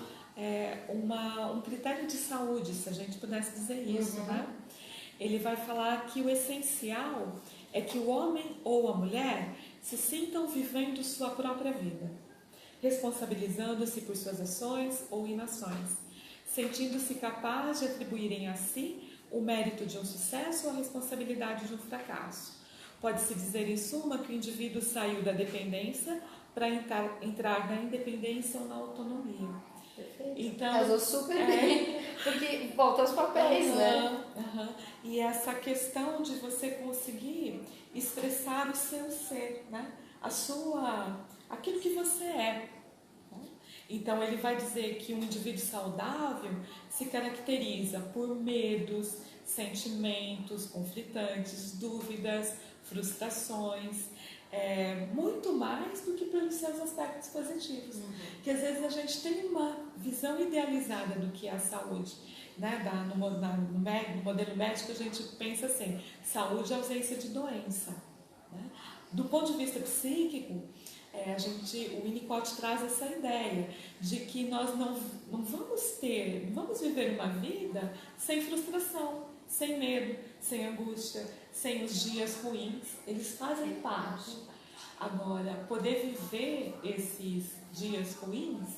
um critério de saúde, se a gente pudesse dizer isso, né? Ele vai falar que o essencial é que o homem ou a mulher se sintam vivendo sua própria vida, responsabilizando-se por suas ações ou inações, sentindo-se capaz de atribuírem a si o mérito de um sucesso ou a responsabilidade de um fracasso. Pode-se dizer, em suma, que o indivíduo saiu da dependência para entrar na independência ou na autonomia. Perfeito. Então, casou super bem, porque volta aos papéis, né? E essa questão de você conseguir expressar o seu ser, né? Aquilo que você é. Então, ele vai dizer que um indivíduo saudável se caracteriza por medos, sentimentos conflitantes, dúvidas, frustrações, muito mais do que pelos seus aspectos positivos. Que às vezes a gente tem uma visão idealizada do que é a saúde, né? No modelo médico a gente pensa assim, saúde é ausência de doença, né? Do ponto de vista psíquico, o Winnicott traz essa ideia de que nós não vamos viver uma vida sem frustração, sem medo, sem angústia, sem os dias ruins. Eles fazem parte. Agora, poder viver esses dias ruins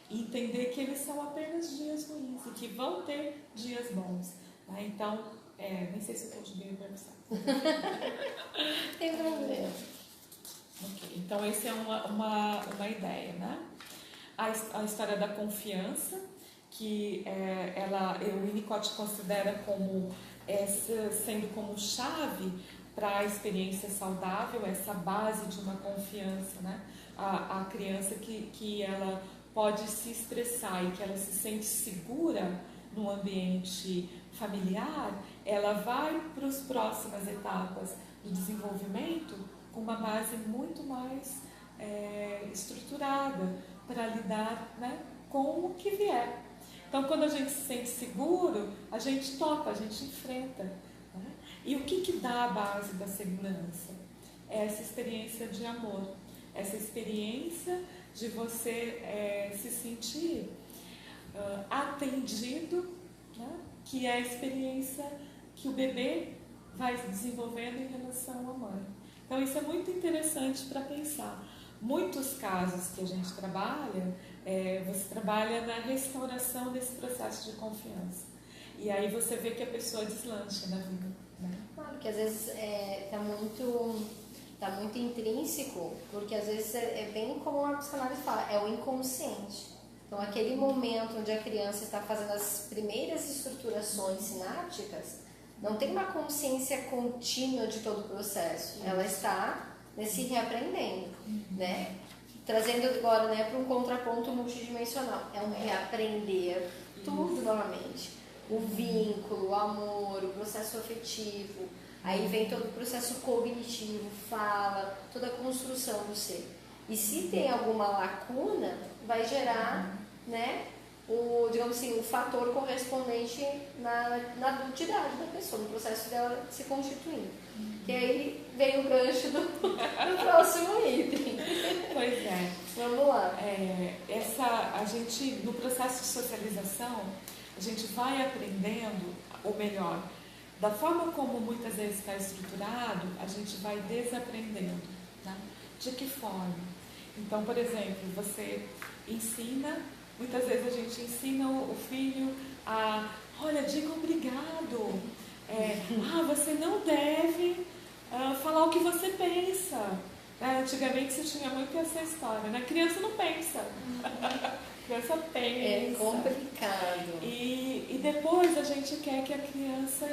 e entender que eles são apenas dias ruins e que vão ter dias bons. Né? Então, nem sei se eu estou de bem Tem problema. Okay. Então, essa é uma ideia, né? A história da confiança, que o Winnicott considera como sendo como chave para a experiência saudável, essa base de uma confiança, né? A criança que ela pode se expressar e que ela se sente segura no ambiente familiar, ela vai para as próximas etapas do desenvolvimento com uma base muito mais estruturada para lidar, né, com o que vier. Então, quando a gente se sente seguro, a gente topa, a gente enfrenta. Né? E o que dá a base da segurança? É essa experiência de amor, essa experiência de você se sentir atendido, né? Que é a experiência que o bebê vai desenvolvendo em relação à mãe. Então, isso é muito interessante para pensar. Muitos casos que a gente trabalha, você trabalha na restauração desse processo de confiança. E aí você vê que a pessoa deslancha na vida. Né? Claro, que às vezes está muito intrínseco, porque às vezes é bem como a psicanálise fala, é o inconsciente. Então, aquele momento onde a criança está fazendo as primeiras estruturações sinápticas, não tem uma consciência contínua de todo o processo. Ela está se reaprendendo, né? Trazendo agora, né, para um contraponto multidimensional. É um reaprender tudo novamente. O vínculo, o amor, o processo afetivo. Aí vem todo o processo cognitivo, fala, toda a construção do ser. E se tem alguma lacuna, vai gerar, né, digamos assim, o fator correspondente na adultidade da pessoa, no processo dela se constituindo. Que aí vem o gancho do próximo item. Pois é. Vamos lá. A gente, no processo de socialização, a gente vai aprendendo, ou melhor, da forma como muitas vezes está estruturado, a gente vai desaprendendo. Né? De que forma? Então, por exemplo, você ensina, muitas vezes a gente ensina o filho a, olha, diga obrigado. Você não deve falar o que você pensa. Antigamente você tinha muito essa história, né? Criança não pensa. Criança pensa. É complicado. E depois a gente quer que a criança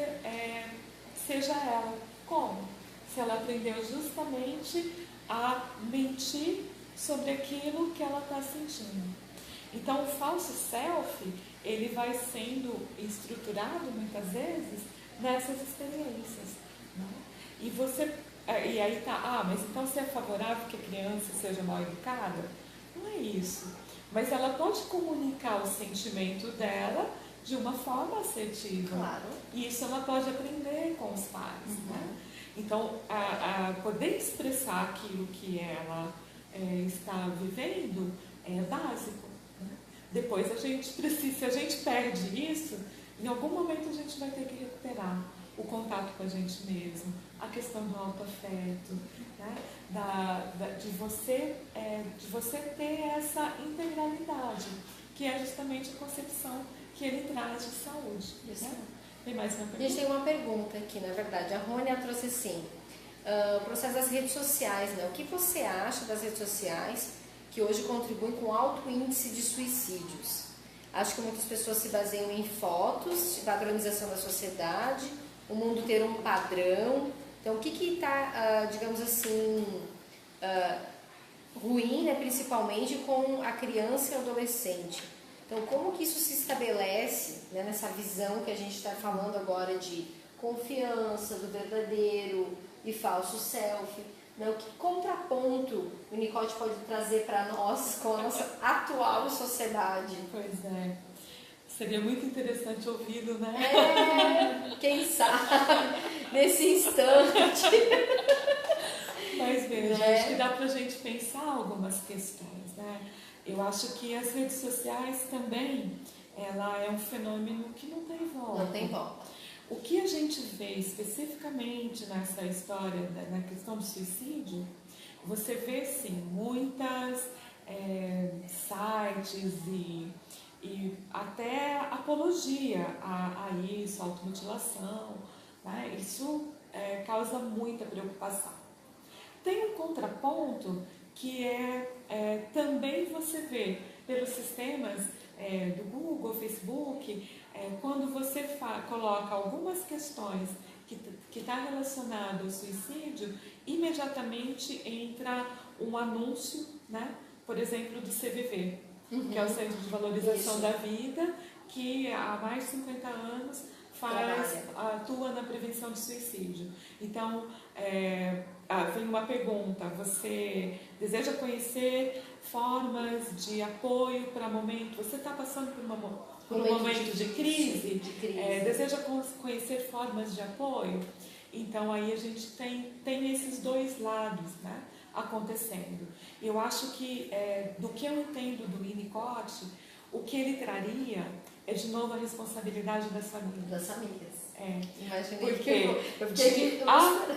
seja ela. Como? Se ela aprendeu justamente a mentir sobre aquilo que ela está sentindo. Então, o falso self, ele vai sendo estruturado, muitas vezes, nessas experiências. Né? E aí tá, mas então você é favorável que a criança seja mal educada? Não é isso. Mas ela pode comunicar o sentimento dela de uma forma assertiva. Claro. E isso ela pode aprender com os pais. Né? Então, poder expressar aquilo que ela está vivendo é básico. Né? Depois a gente precisa, se a gente perde isso, em algum momento a gente vai ter que recuperar o contato com a gente mesmo, a questão do autoafeto, né? de você ter essa integralidade, que é justamente a concepção que ele traz de saúde. Né? Tem mais uma pergunta? A gente tem uma pergunta aqui, na verdade. A Rônia trouxe assim, o processo das redes sociais, né? O que você acha das redes sociais que hoje contribuem com alto índice de suicídios? Acho que muitas pessoas se baseiam em fotos, de padronização da sociedade, o mundo ter um padrão. Então, o que está, digamos assim, ruim, né, principalmente com a criança e o adolescente? Então, como que isso se estabelece, né, nessa visão que a gente está falando agora de confiança, do verdadeiro e falso self? Né? Que contraponto o Winnicott pode trazer para nós com a nossa atual sociedade? Pois é. Seria muito interessante ouvi-lo, né? Quem sabe, nesse instante. Mas veja, acho que dá pra gente pensar algumas questões, né? Eu acho que as redes sociais também, ela é um fenômeno que não tem volta. Não tem volta. O que a gente vê especificamente nessa história, na questão do suicídio, você vê, sim, muitas sites e até apologia a isso, a automutilação, né? Isso causa muita preocupação. Tem um contraponto que também você vê pelos sistemas do Google, Facebook, quando você coloca algumas questões que está relacionado ao suicídio, imediatamente entra um anúncio, né? Por exemplo, do CVV, que é o Centro de Valorização da Vida, que há mais de 50 anos atua na prevenção do suicídio. Então, vem uma pergunta: você deseja conhecer formas de apoio para momento? Você está passando por um momento de crise? Deseja conhecer formas de apoio? Então, aí a gente tem esses dois lados, né, acontecendo. Eu acho que, do que eu entendo do Winnicott, o que ele traria é, de novo, a responsabilidade das famílias. Das famílias. Porque de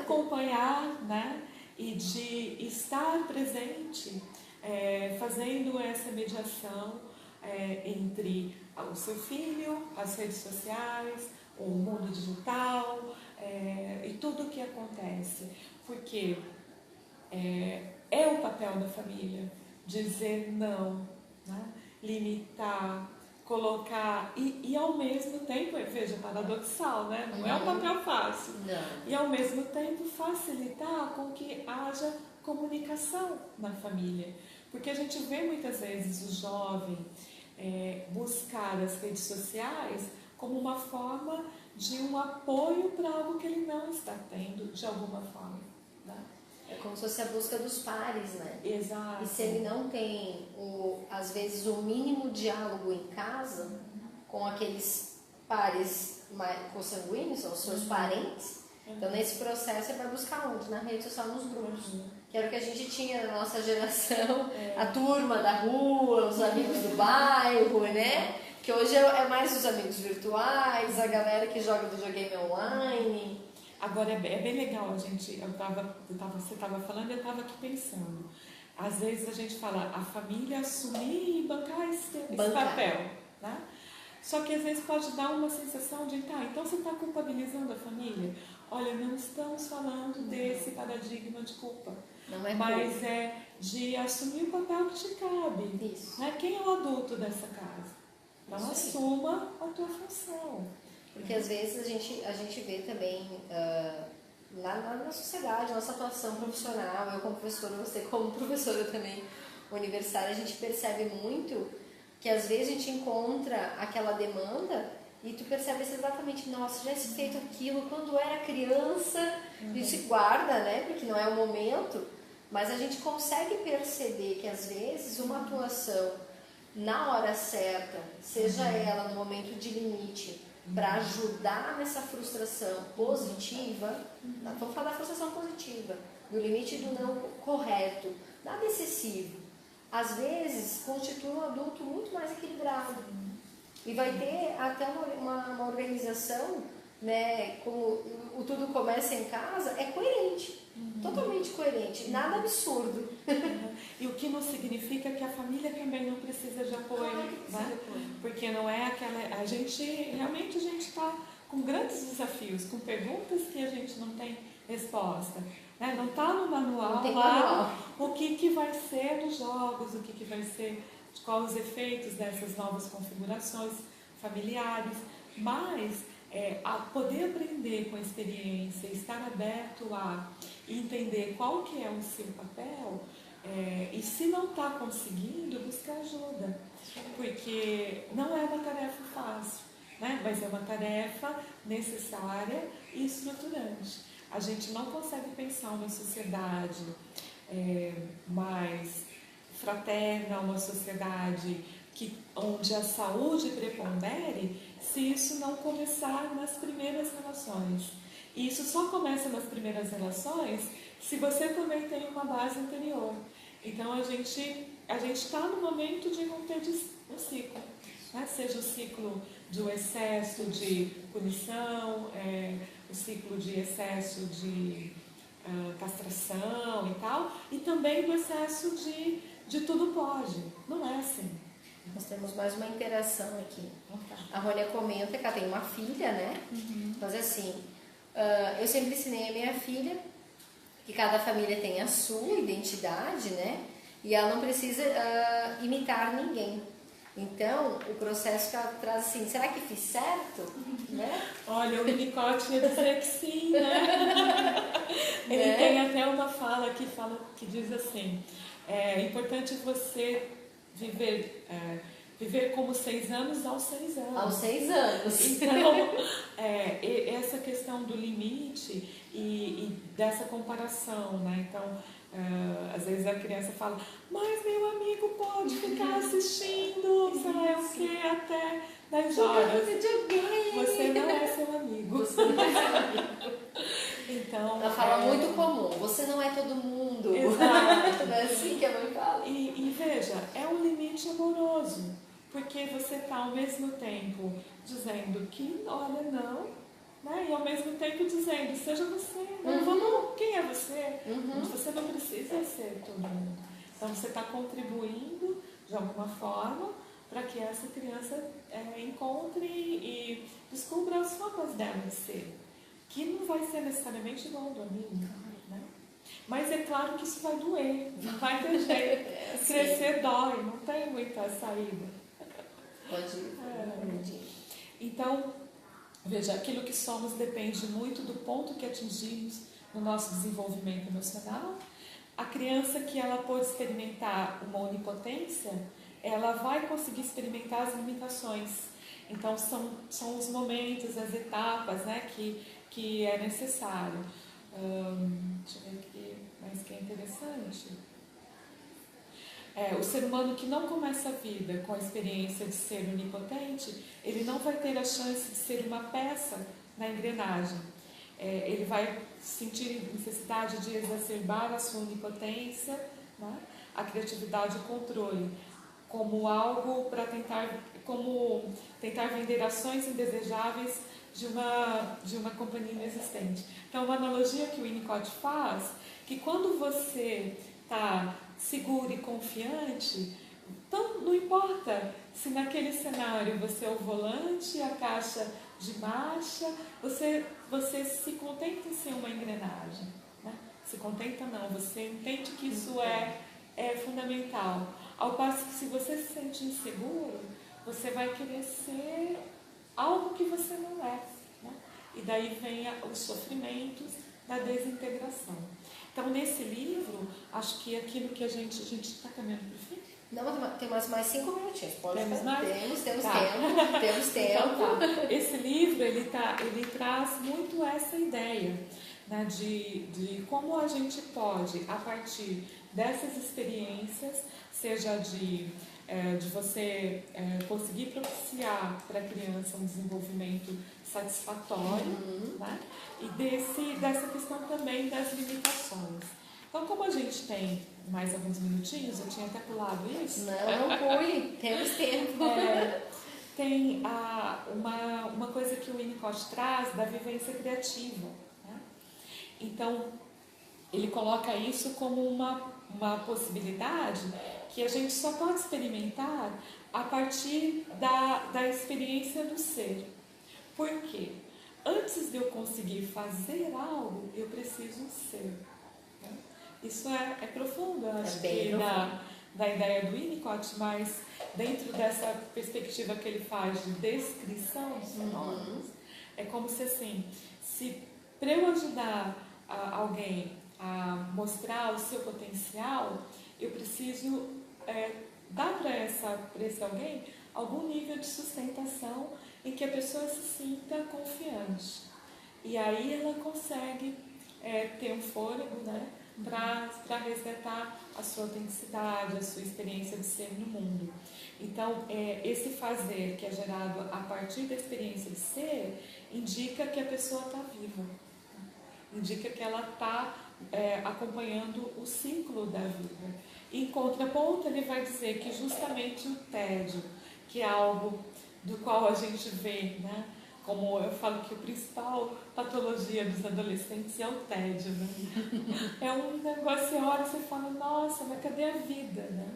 acompanhar, né, e de estar presente, fazendo essa mediação entre o seu filho, as redes sociais, o mundo digital e tudo o que acontece. Porque é o papel da família dizer não, né, limitar, colocar e ao mesmo tempo, veja, paradoxal, né? Não é um papel fácil. Não. E ao mesmo tempo facilitar com que haja comunicação na família. Porque a gente vê muitas vezes o jovem buscar as redes sociais como uma forma de um apoio para algo que ele não está tendo de alguma forma. Né? É como se fosse a busca dos pares, né? Exato. E se ele não tem, às vezes, o mínimo diálogo em casa com aqueles pares consanguíneos, ou seus parentes, então nesse processo é para buscar onde? Na rede social, nos grupos. Que era o que a gente tinha na nossa geração, a turma da rua, os amigos do bairro, né? Que hoje é mais os amigos virtuais, a galera que joga videogame online. Agora, é bem legal, você estava falando e eu estava aqui pensando. Às vezes a gente fala, a família assumir e bancar esse papel, né? Só que às vezes pode dar uma sensação de, então você está culpabilizando a família? Olha, não estamos falando desse paradigma de culpa, mas é de assumir o papel que te cabe. Isso. Né? Quem é o adulto dessa casa? Então assuma a tua função. Porque às vezes a gente vê também na sociedade, nossa atuação profissional, eu como professora, você como professora também universitária, a gente percebe muito que às vezes a gente encontra aquela demanda e tu percebes exatamente, nossa, já se feito aquilo quando era criança, isso se guarda, né, porque não é o momento, mas a gente consegue perceber que às vezes uma atuação na hora certa, seja ela no momento de limite, para ajudar nessa frustração positiva, vamos falar da frustração positiva, do limite do não correto, nada excessivo, às vezes constitui um adulto muito mais equilibrado e vai ter até uma organização, né, como o tudo começa em casa, é coerente, totalmente coerente, nada absurdo. E o que não significa que a família também não precisa de apoio, né? Porque não é aquela... A gente está com grandes desafios, com perguntas que a gente não tem resposta. Né? Não está no manual lá o que vai ser nos jogos, o que vai ser, quais os efeitos dessas novas configurações familiares, mas a poder aprender com a experiência, estar aberto a entender qual que é o seu papel, e se não está conseguindo, buscar ajuda, porque não é uma tarefa fácil, né? Mas é uma tarefa necessária e estruturante. A gente não consegue pensar uma sociedade mais fraterna, uma sociedade onde a saúde prepondere, se isso não começar nas primeiras relações. E isso só começa nas primeiras relações se você também tem uma base anterior. Então a gente está no momento de romper um ciclo, né? Seja o ciclo do excesso de punição, o ciclo de excesso de castração e tal, e também do excesso de tudo pode. Não é assim. Nós temos mais uma interação aqui. A Rônia comenta que ela tem uma filha, né? Mas assim, eu sempre ensinei a minha filha que cada família tem a sua identidade, né? E ela não precisa imitar ninguém. Então, o processo que ela traz assim, será que fiz certo? Né? Olha, o Winnicott ia dizer que sim, né? Ele tem até uma fala que diz assim, é importante você viver como 6 anos aos 6 anos. Aos 6 anos. Então, essa questão do limite e dessa comparação, né? Então, às vezes a criança fala, mas meu amigo pode ficar assistindo, sei lá, o que, até 10 horas. Você não é seu amigo. Você não é seu amigo. Então, ela fala muito comum, você não é todo mundo. Exato. Não é assim que a mãe fala. E veja, é um limite amoroso, porque você está ao mesmo tempo dizendo que, olha, não, né? E ao mesmo tempo dizendo, seja você, não, quem é você? Você não precisa ser todo mundo. Então você está contribuindo de alguma forma para que essa criança encontre e descubra as formas dela de ser, que não vai ser necessariamente igual ao do amigo, né? Mas é claro que isso vai doer, não vai ter jeito. Crescer dói, não tem muita saída. Pode ir. Então, veja, aquilo que somos depende muito do ponto que atingimos no nosso desenvolvimento emocional. A criança que ela pode experimentar uma onipotência, ela vai conseguir experimentar as limitações. Então, são os momentos, as etapas, né, que é necessário. Deixa eu ver aqui mais que é interessante. O ser humano que não começa a vida com a experiência de ser onipotente, ele não vai ter a chance de ser uma peça na engrenagem. Ele vai sentir necessidade de exacerbar a sua onipotência, né? A criatividade e o controle, como algo para tentar vender ações indesejáveis de uma companhia inexistente. Então, uma analogia que o Winnicott faz, que quando você está seguro e confiante, então não importa se naquele cenário você é o volante, a caixa de marcha, você se contenta em ser uma engrenagem, né? Se contenta não, você entende que isso é fundamental. Ao passo que se você se sente inseguro, você vai querer ser algo que você não é, né? E daí vem os sofrimentos da desintegração. Então, nesse livro, acho que aquilo que a gente está caminhando para o fim. Não, temos mais 5 minutinhos. Pode Temos falar. mais? Temos Tá. tempo. Temos tempo. Então, tá. Esse livro, ele traz muito essa ideia, né, de como a gente pode, a partir dessas experiências, seja de você conseguir propiciar para a criança um desenvolvimento satisfatório, né? E dessa questão também das limitações. Então, como a gente tem mais alguns minutinhos, eu tinha até pulado isso. Não pule, temos tempo. Tem uma coisa que o Winnicott traz da vivência criativa, né? Então, ele coloca isso como uma possibilidade que a gente só pode experimentar a partir da experiência do ser. Por quê? Antes de eu conseguir fazer algo, eu preciso ser. Né? Isso é profundo, eu acho que da ideia do Winnicott, mas dentro dessa perspectiva que ele faz de descrição dos fenômenos, é como se assim, para eu ajudar alguém a mostrar o seu potencial, eu preciso dar para esse alguém algum nível de sustentação em que a pessoa se sinta confiante. E aí ela consegue ter um fôlego, né, para resgatar a sua autenticidade, a sua experiência de ser no mundo. Então, esse fazer que é gerado a partir da experiência de ser, indica que a pessoa está viva. Indica que ela está acompanhando o ciclo da vida. Em contraponto, ele vai dizer que justamente o tédio, que é algo do qual a gente vê, né? Como eu falo que a principal patologia dos adolescentes é o tédio, né? É um negócio, você olha e você fala, nossa, mas cadê a vida, né?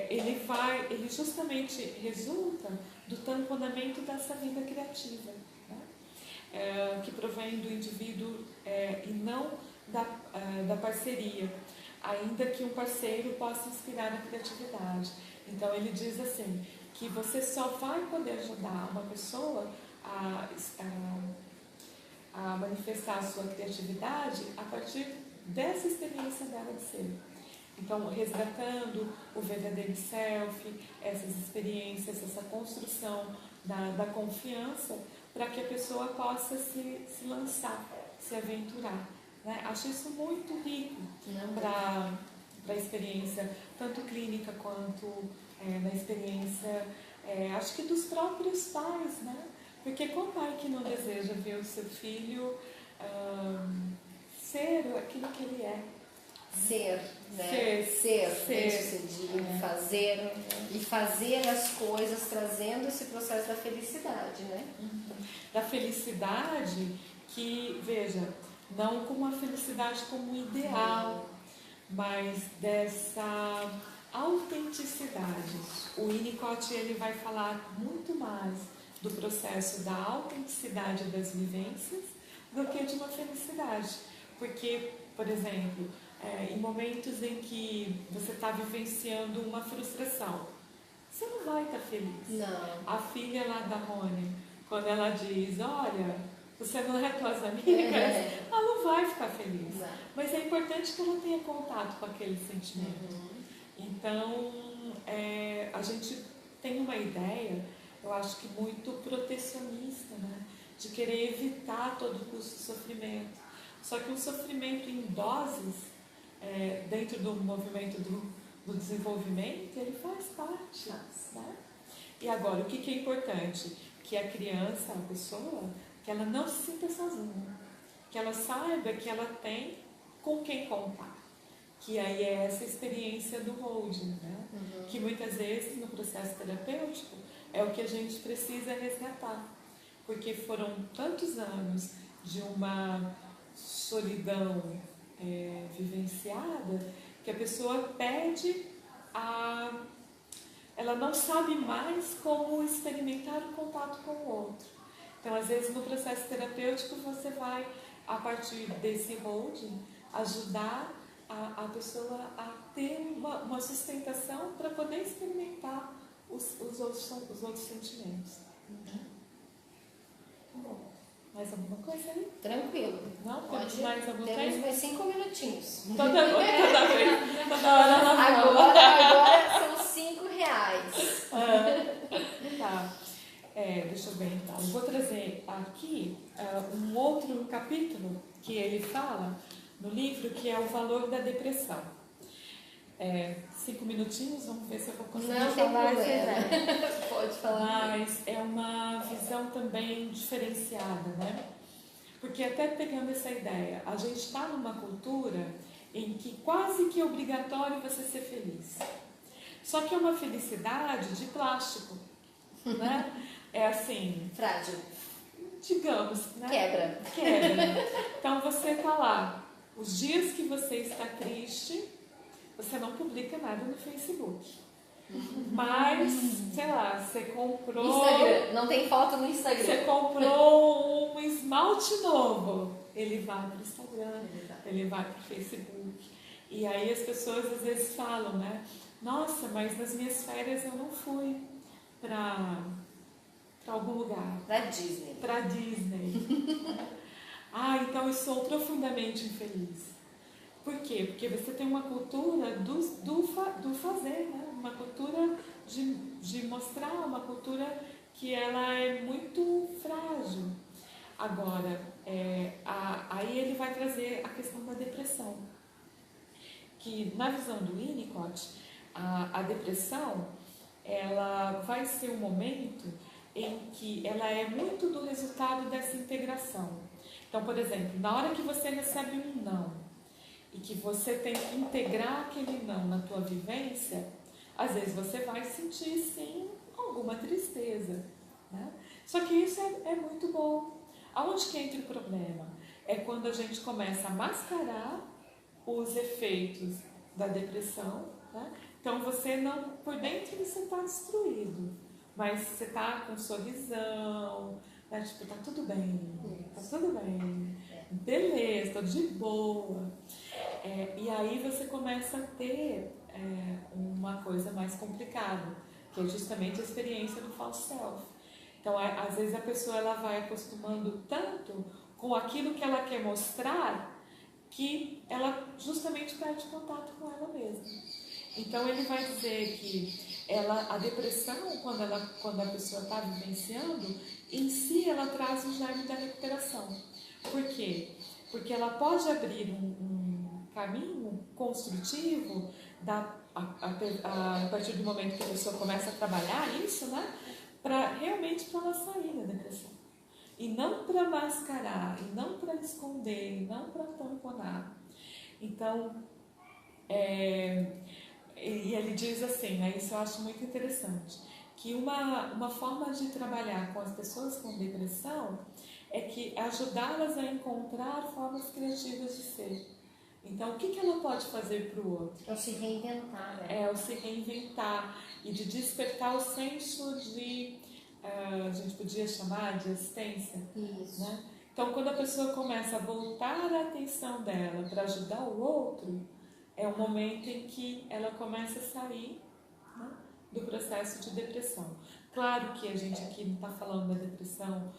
Ele justamente resulta do tamponamento dessa vida criativa, né? Que provém do indivíduo e não da parceria, ainda que um parceiro possa inspirar a criatividade. Então ele diz assim, que você só vai poder ajudar uma pessoa a manifestar a sua criatividade a partir dessa experiência dela de ser. Então, resgatando o verdadeiro self, essas experiências, essa construção da confiança, para que a pessoa possa se lançar, se aventurar. Né? Acho isso muito rico para a experiência, tanto clínica quanto na experiência, acho que dos próprios pais, né? Porque qual pai que não deseja ver o seu filho ser aquilo que ele é? Ser, né? Ser bem-sucedido, fazer e fazer as coisas trazendo esse processo da felicidade, né? Da felicidade que, veja, não como a felicidade como um ideal, mas dessa autenticidade. O Winnicott ele vai falar muito mais do processo da autenticidade das vivências do que de uma felicidade. Porque, por exemplo, em momentos em que você está vivenciando uma frustração, você não vai estar feliz. Não. A filha lá da Rony, quando ela diz, olha, você não é tuas amigas, ela não vai ficar feliz. Não. Mas é importante que ela tenha contato com aquele sentimento. Então, a gente tem uma ideia, eu acho que muito protecionista, né? De querer evitar a todo custo o sofrimento. Só que um sofrimento em doses, dentro do movimento do desenvolvimento, ele faz parte. Né? E agora, o que é importante? Que a criança, a pessoa, que ela não se sinta sozinha. Que ela saiba que ela tem com quem contar. Que aí é essa experiência do holding, né? Que muitas vezes no processo terapêutico é o que a gente precisa resgatar. Porque foram tantos anos de uma solidão vivenciada que a pessoa perde ela não sabe mais como experimentar o contato com o outro. Então, às vezes, no processo terapêutico, você vai, a partir desse holding, ajudar a pessoa a ter uma sustentação para poder experimentar os outros sentimentos. Bom, mais alguma coisa aí? Tranquilo. Não? Pode. Temos mais algum Temos tempo? mais 5 minutinhos. Toda vez, toda hora ela fala. Agora são R$5. Tá. Deixa eu ver então. Eu vou trazer aqui um outro capítulo que ele fala no livro, que é o valor da depressão. 5 minutinhos, vamos ver se eu vou conseguir Não tem falar. problema. Pode falar. Mas é uma visão também diferenciada, né? Porque até pegando essa ideia, a gente está numa cultura em que quase que é obrigatório você ser feliz. Só que é uma felicidade de plástico, né? É assim... Frágil. Digamos, né? Quebra. Então você está lá. Os dias que você está triste, você não publica nada no Facebook. Mas, sei lá, você comprou... Instagram. Não tem foto no Instagram. Você comprou um esmalte novo. Ele vai para o Instagram, ele vai para o Facebook. E aí as pessoas às vezes falam, né? Nossa, mas nas minhas férias eu não fui para algum lugar. Pra Disney. Para Disney. Então eu sou profundamente infeliz. Por quê? Porque você tem uma cultura do fazer, né? Uma cultura de mostrar, uma cultura que ela é muito frágil. Agora, aí ele vai trazer a questão da depressão. Que na visão do Winnicott, a depressão, ela vai ser um momento em que ela é muito do resultado dessa integração. Então, por exemplo, na hora que você recebe um não e que você tem que integrar aquele não na tua vivência, às vezes você vai sentir, sim, alguma tristeza, né? Só que isso é muito bom. Aonde que entra o problema? É quando a gente começa a mascarar os efeitos da depressão, né? Então você não, por dentro você está destruído, mas você está com um sorrisão, né? Tipo, tá tudo bem, beleza, tô de boa. E aí você começa a ter uma coisa mais complicada, que é justamente a experiência do false self. Então, às vezes a pessoa ela vai acostumando tanto com aquilo que ela quer mostrar, que ela justamente perde contato com ela mesma. Então ele vai dizer que a depressão, quando a pessoa está vivenciando, em si ela traz o germe da recuperação. Por quê? Porque ela pode abrir um caminho construtivo a partir do momento que a pessoa começa a trabalhar isso, né? Realmente para ela sair da depressão. E não para mascarar, e não para esconder, e não para tamponar. Então, e ele diz assim, né, isso eu acho muito interessante, que uma forma de trabalhar com as pessoas com depressão é que ajudá-las a encontrar formas criativas de ser. Então, o que ela pode fazer para o outro? É o se reinventar, né? É o se reinventar e de despertar o senso de... a gente podia chamar de existência. Isso. Né? Então, quando a pessoa começa a voltar a atenção dela para ajudar o outro, é o momento em que ela começa a sair, né, do processo de depressão. Claro que a gente aqui não está falando da depressão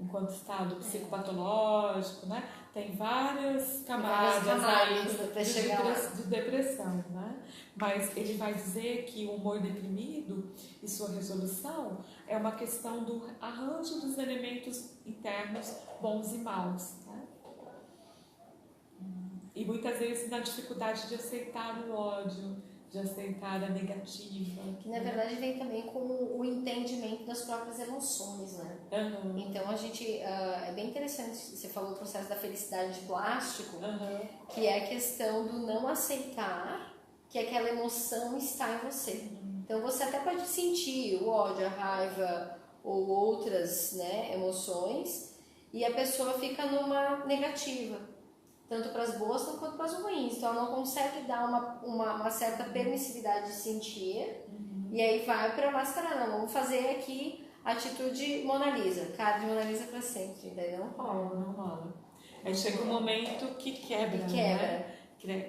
enquanto estado psicopatológico, né? Tem várias camadas de depressão, né? Mas ele vai dizer que o humor deprimido e sua resolução é uma questão do arranjo dos elementos internos bons e maus, né? E muitas vezes na dificuldade de aceitar o ódio, de aceitar a negativa. Que na verdade vem também com o entendimento das próprias emoções, né? Uhum. Então a gente, é bem interessante, você falou do processo da felicidade de plástico, que é a questão do não aceitar que aquela emoção está em você. Então você até pode sentir o ódio, a raiva ou outras, né, emoções, e a pessoa fica numa negativa, tanto para as boas quanto para as ruins. Então ela não consegue dar uma certa permissividade de sentir, e aí vai para mascarar. Não, vamos fazer aqui a atitude Mona Lisa, cara de Mona Lisa para sempre, daí não rola. Não rola. Aí chega um momento que quebra, quebra. Né?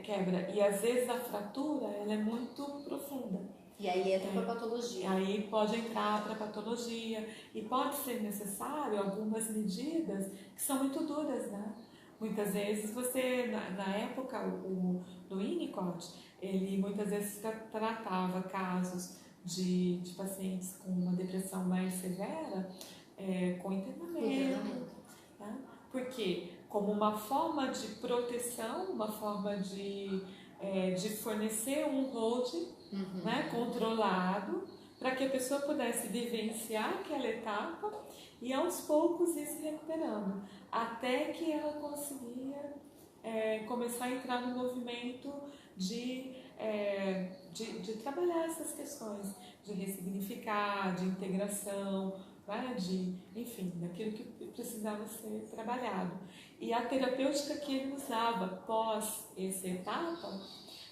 Quebra. E às vezes a fratura ela é muito profunda. E aí entra para patologia. Aí pode entrar para patologia e pode ser necessário algumas medidas que são muito duras, né? Muitas vezes você, na época, do Winnicott, ele muitas vezes tratava casos de pacientes com uma depressão mais severa com internamento. Né? Porque como uma forma de proteção, uma forma de fornecer um hold né, controlado, para que a pessoa pudesse vivenciar aquela etapa e aos poucos ir se recuperando, até que ela conseguia começar a entrar no movimento de trabalhar essas questões, de ressignificar, de integração, né, enfim, daquilo que precisava ser trabalhado. E a terapêutica que ele usava pós essa etapa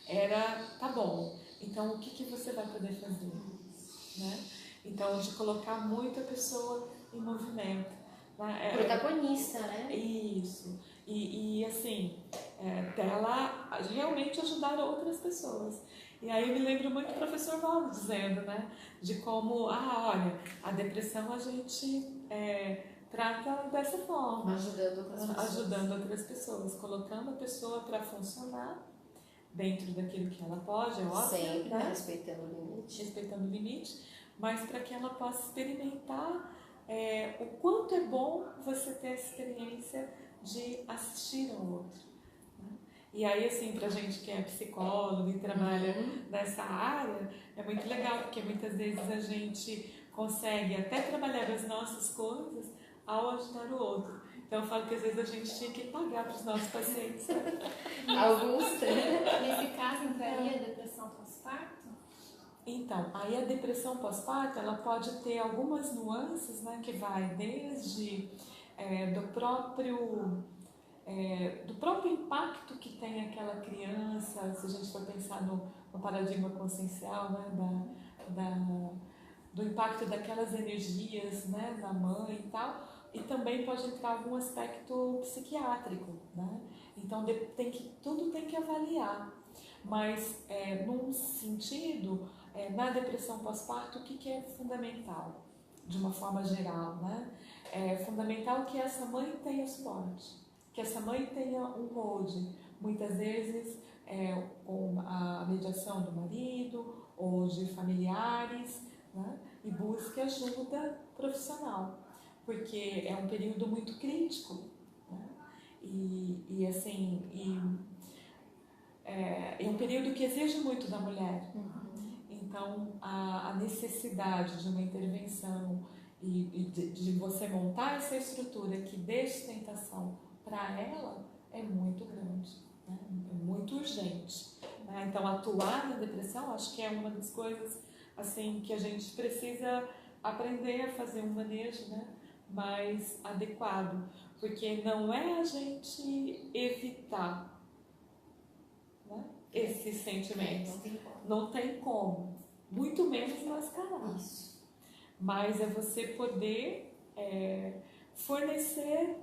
era, tá bom, então o que você vai poder fazer? Né? Então, de colocar muito a pessoa em movimento. Né? Protagonista, né? Isso. E assim, dela realmente ajudar outras pessoas. E aí eu me lembro muito do professor Valdo dizendo, né? De como, olha, a depressão a gente trata dessa forma. Ajudando outras pessoas. Colocando a pessoa para funcionar dentro daquilo que ela pode, é óbvio. Sempre, né? Respeitando o limite. Respeitando o limite, mas para que ela possa experimentar o quanto é bom você ter a experiência de assistir ao outro. Né? E aí, assim, pra gente que é psicólogo e trabalha nessa área, é muito legal, porque muitas vezes a gente consegue até trabalhar as nossas coisas ao ajudar o outro. Então eu falo que às vezes a gente tinha que pagar para os nossos pacientes. Alguns. Nesse caso, entraria a depressão pós-parto? Então, aí a depressão pós-parto, ela pode ter algumas nuances, né, que vai desde do próprio impacto que tem aquela criança, se a gente for pensar no paradigma consciencial, né, do impacto daquelas energias, né, na mãe e tal, e também pode entrar algum aspecto psiquiátrico, né? Então tudo tem que avaliar, mas num sentido, na depressão pós-parto, o que é fundamental, de uma forma geral, né? É fundamental que essa mãe tenha suporte, que essa mãe tenha um hold, muitas vezes com a mediação do marido ou de familiares, né? E busque ajuda profissional, porque é um período muito crítico, né? É um período que exige muito da mulher. Então, a necessidade de uma intervenção e de você montar essa estrutura que dê sustentação para ela é muito grande, né? É muito urgente. Né? Então, atuar na depressão, acho que é uma das coisas assim, que a gente precisa aprender a fazer um manejo, né, mais adequado, porque não é a gente evitar, né, esses sentimentos. Não tem como, muito menos mascarar. Isso. Mas é você poder fornecer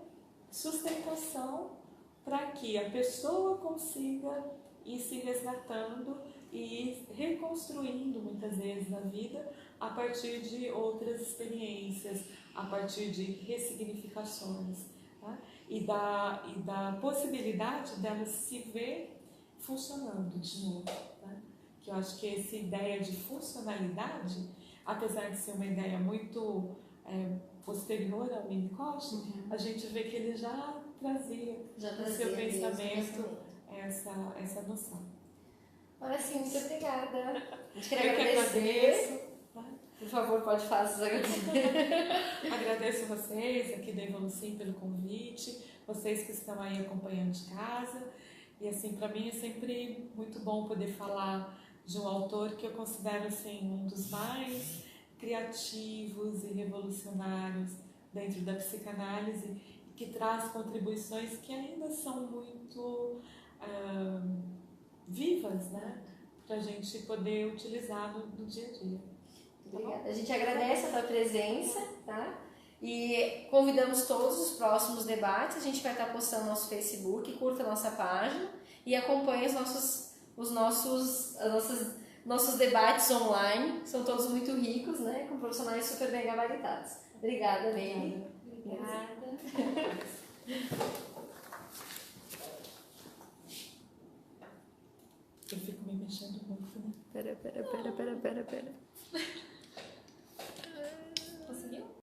sustentação para que a pessoa consiga ir se resgatando e reconstruindo muitas vezes na vida a partir de outras experiências, a partir de ressignificações, tá? e da possibilidade dela se ver funcionando de novo. Tá? Que eu acho que essa ideia de funcionalidade, apesar de ser uma ideia muito posterior ao Winnicott, a gente vê que ele já trazia no seu pensamento essa noção. Olha, sim, muito obrigada. A gente Eu que agradeço. Por favor, pode fazer os agradecimentos. Agradeço vocês aqui da Evolucim pelo convite, vocês que estão aí acompanhando de casa. E assim, para mim é sempre muito bom poder falar de um autor que eu considero assim, um dos mais criativos e revolucionários dentro da psicanálise, que traz contribuições que ainda são muito vivas, né? Para a gente poder utilizar no dia a dia. Obrigada. A gente agradece a sua presença, tá? E convidamos todos os próximos debates. A gente vai estar postando no nosso Facebook, curta a nossa página e acompanhe as nossas Nossos debates online são todos muito ricos, né? Com profissionais super bem gabaritados. Obrigada, Meire. Obrigada. Eu fico me mexendo muito, né? Pera.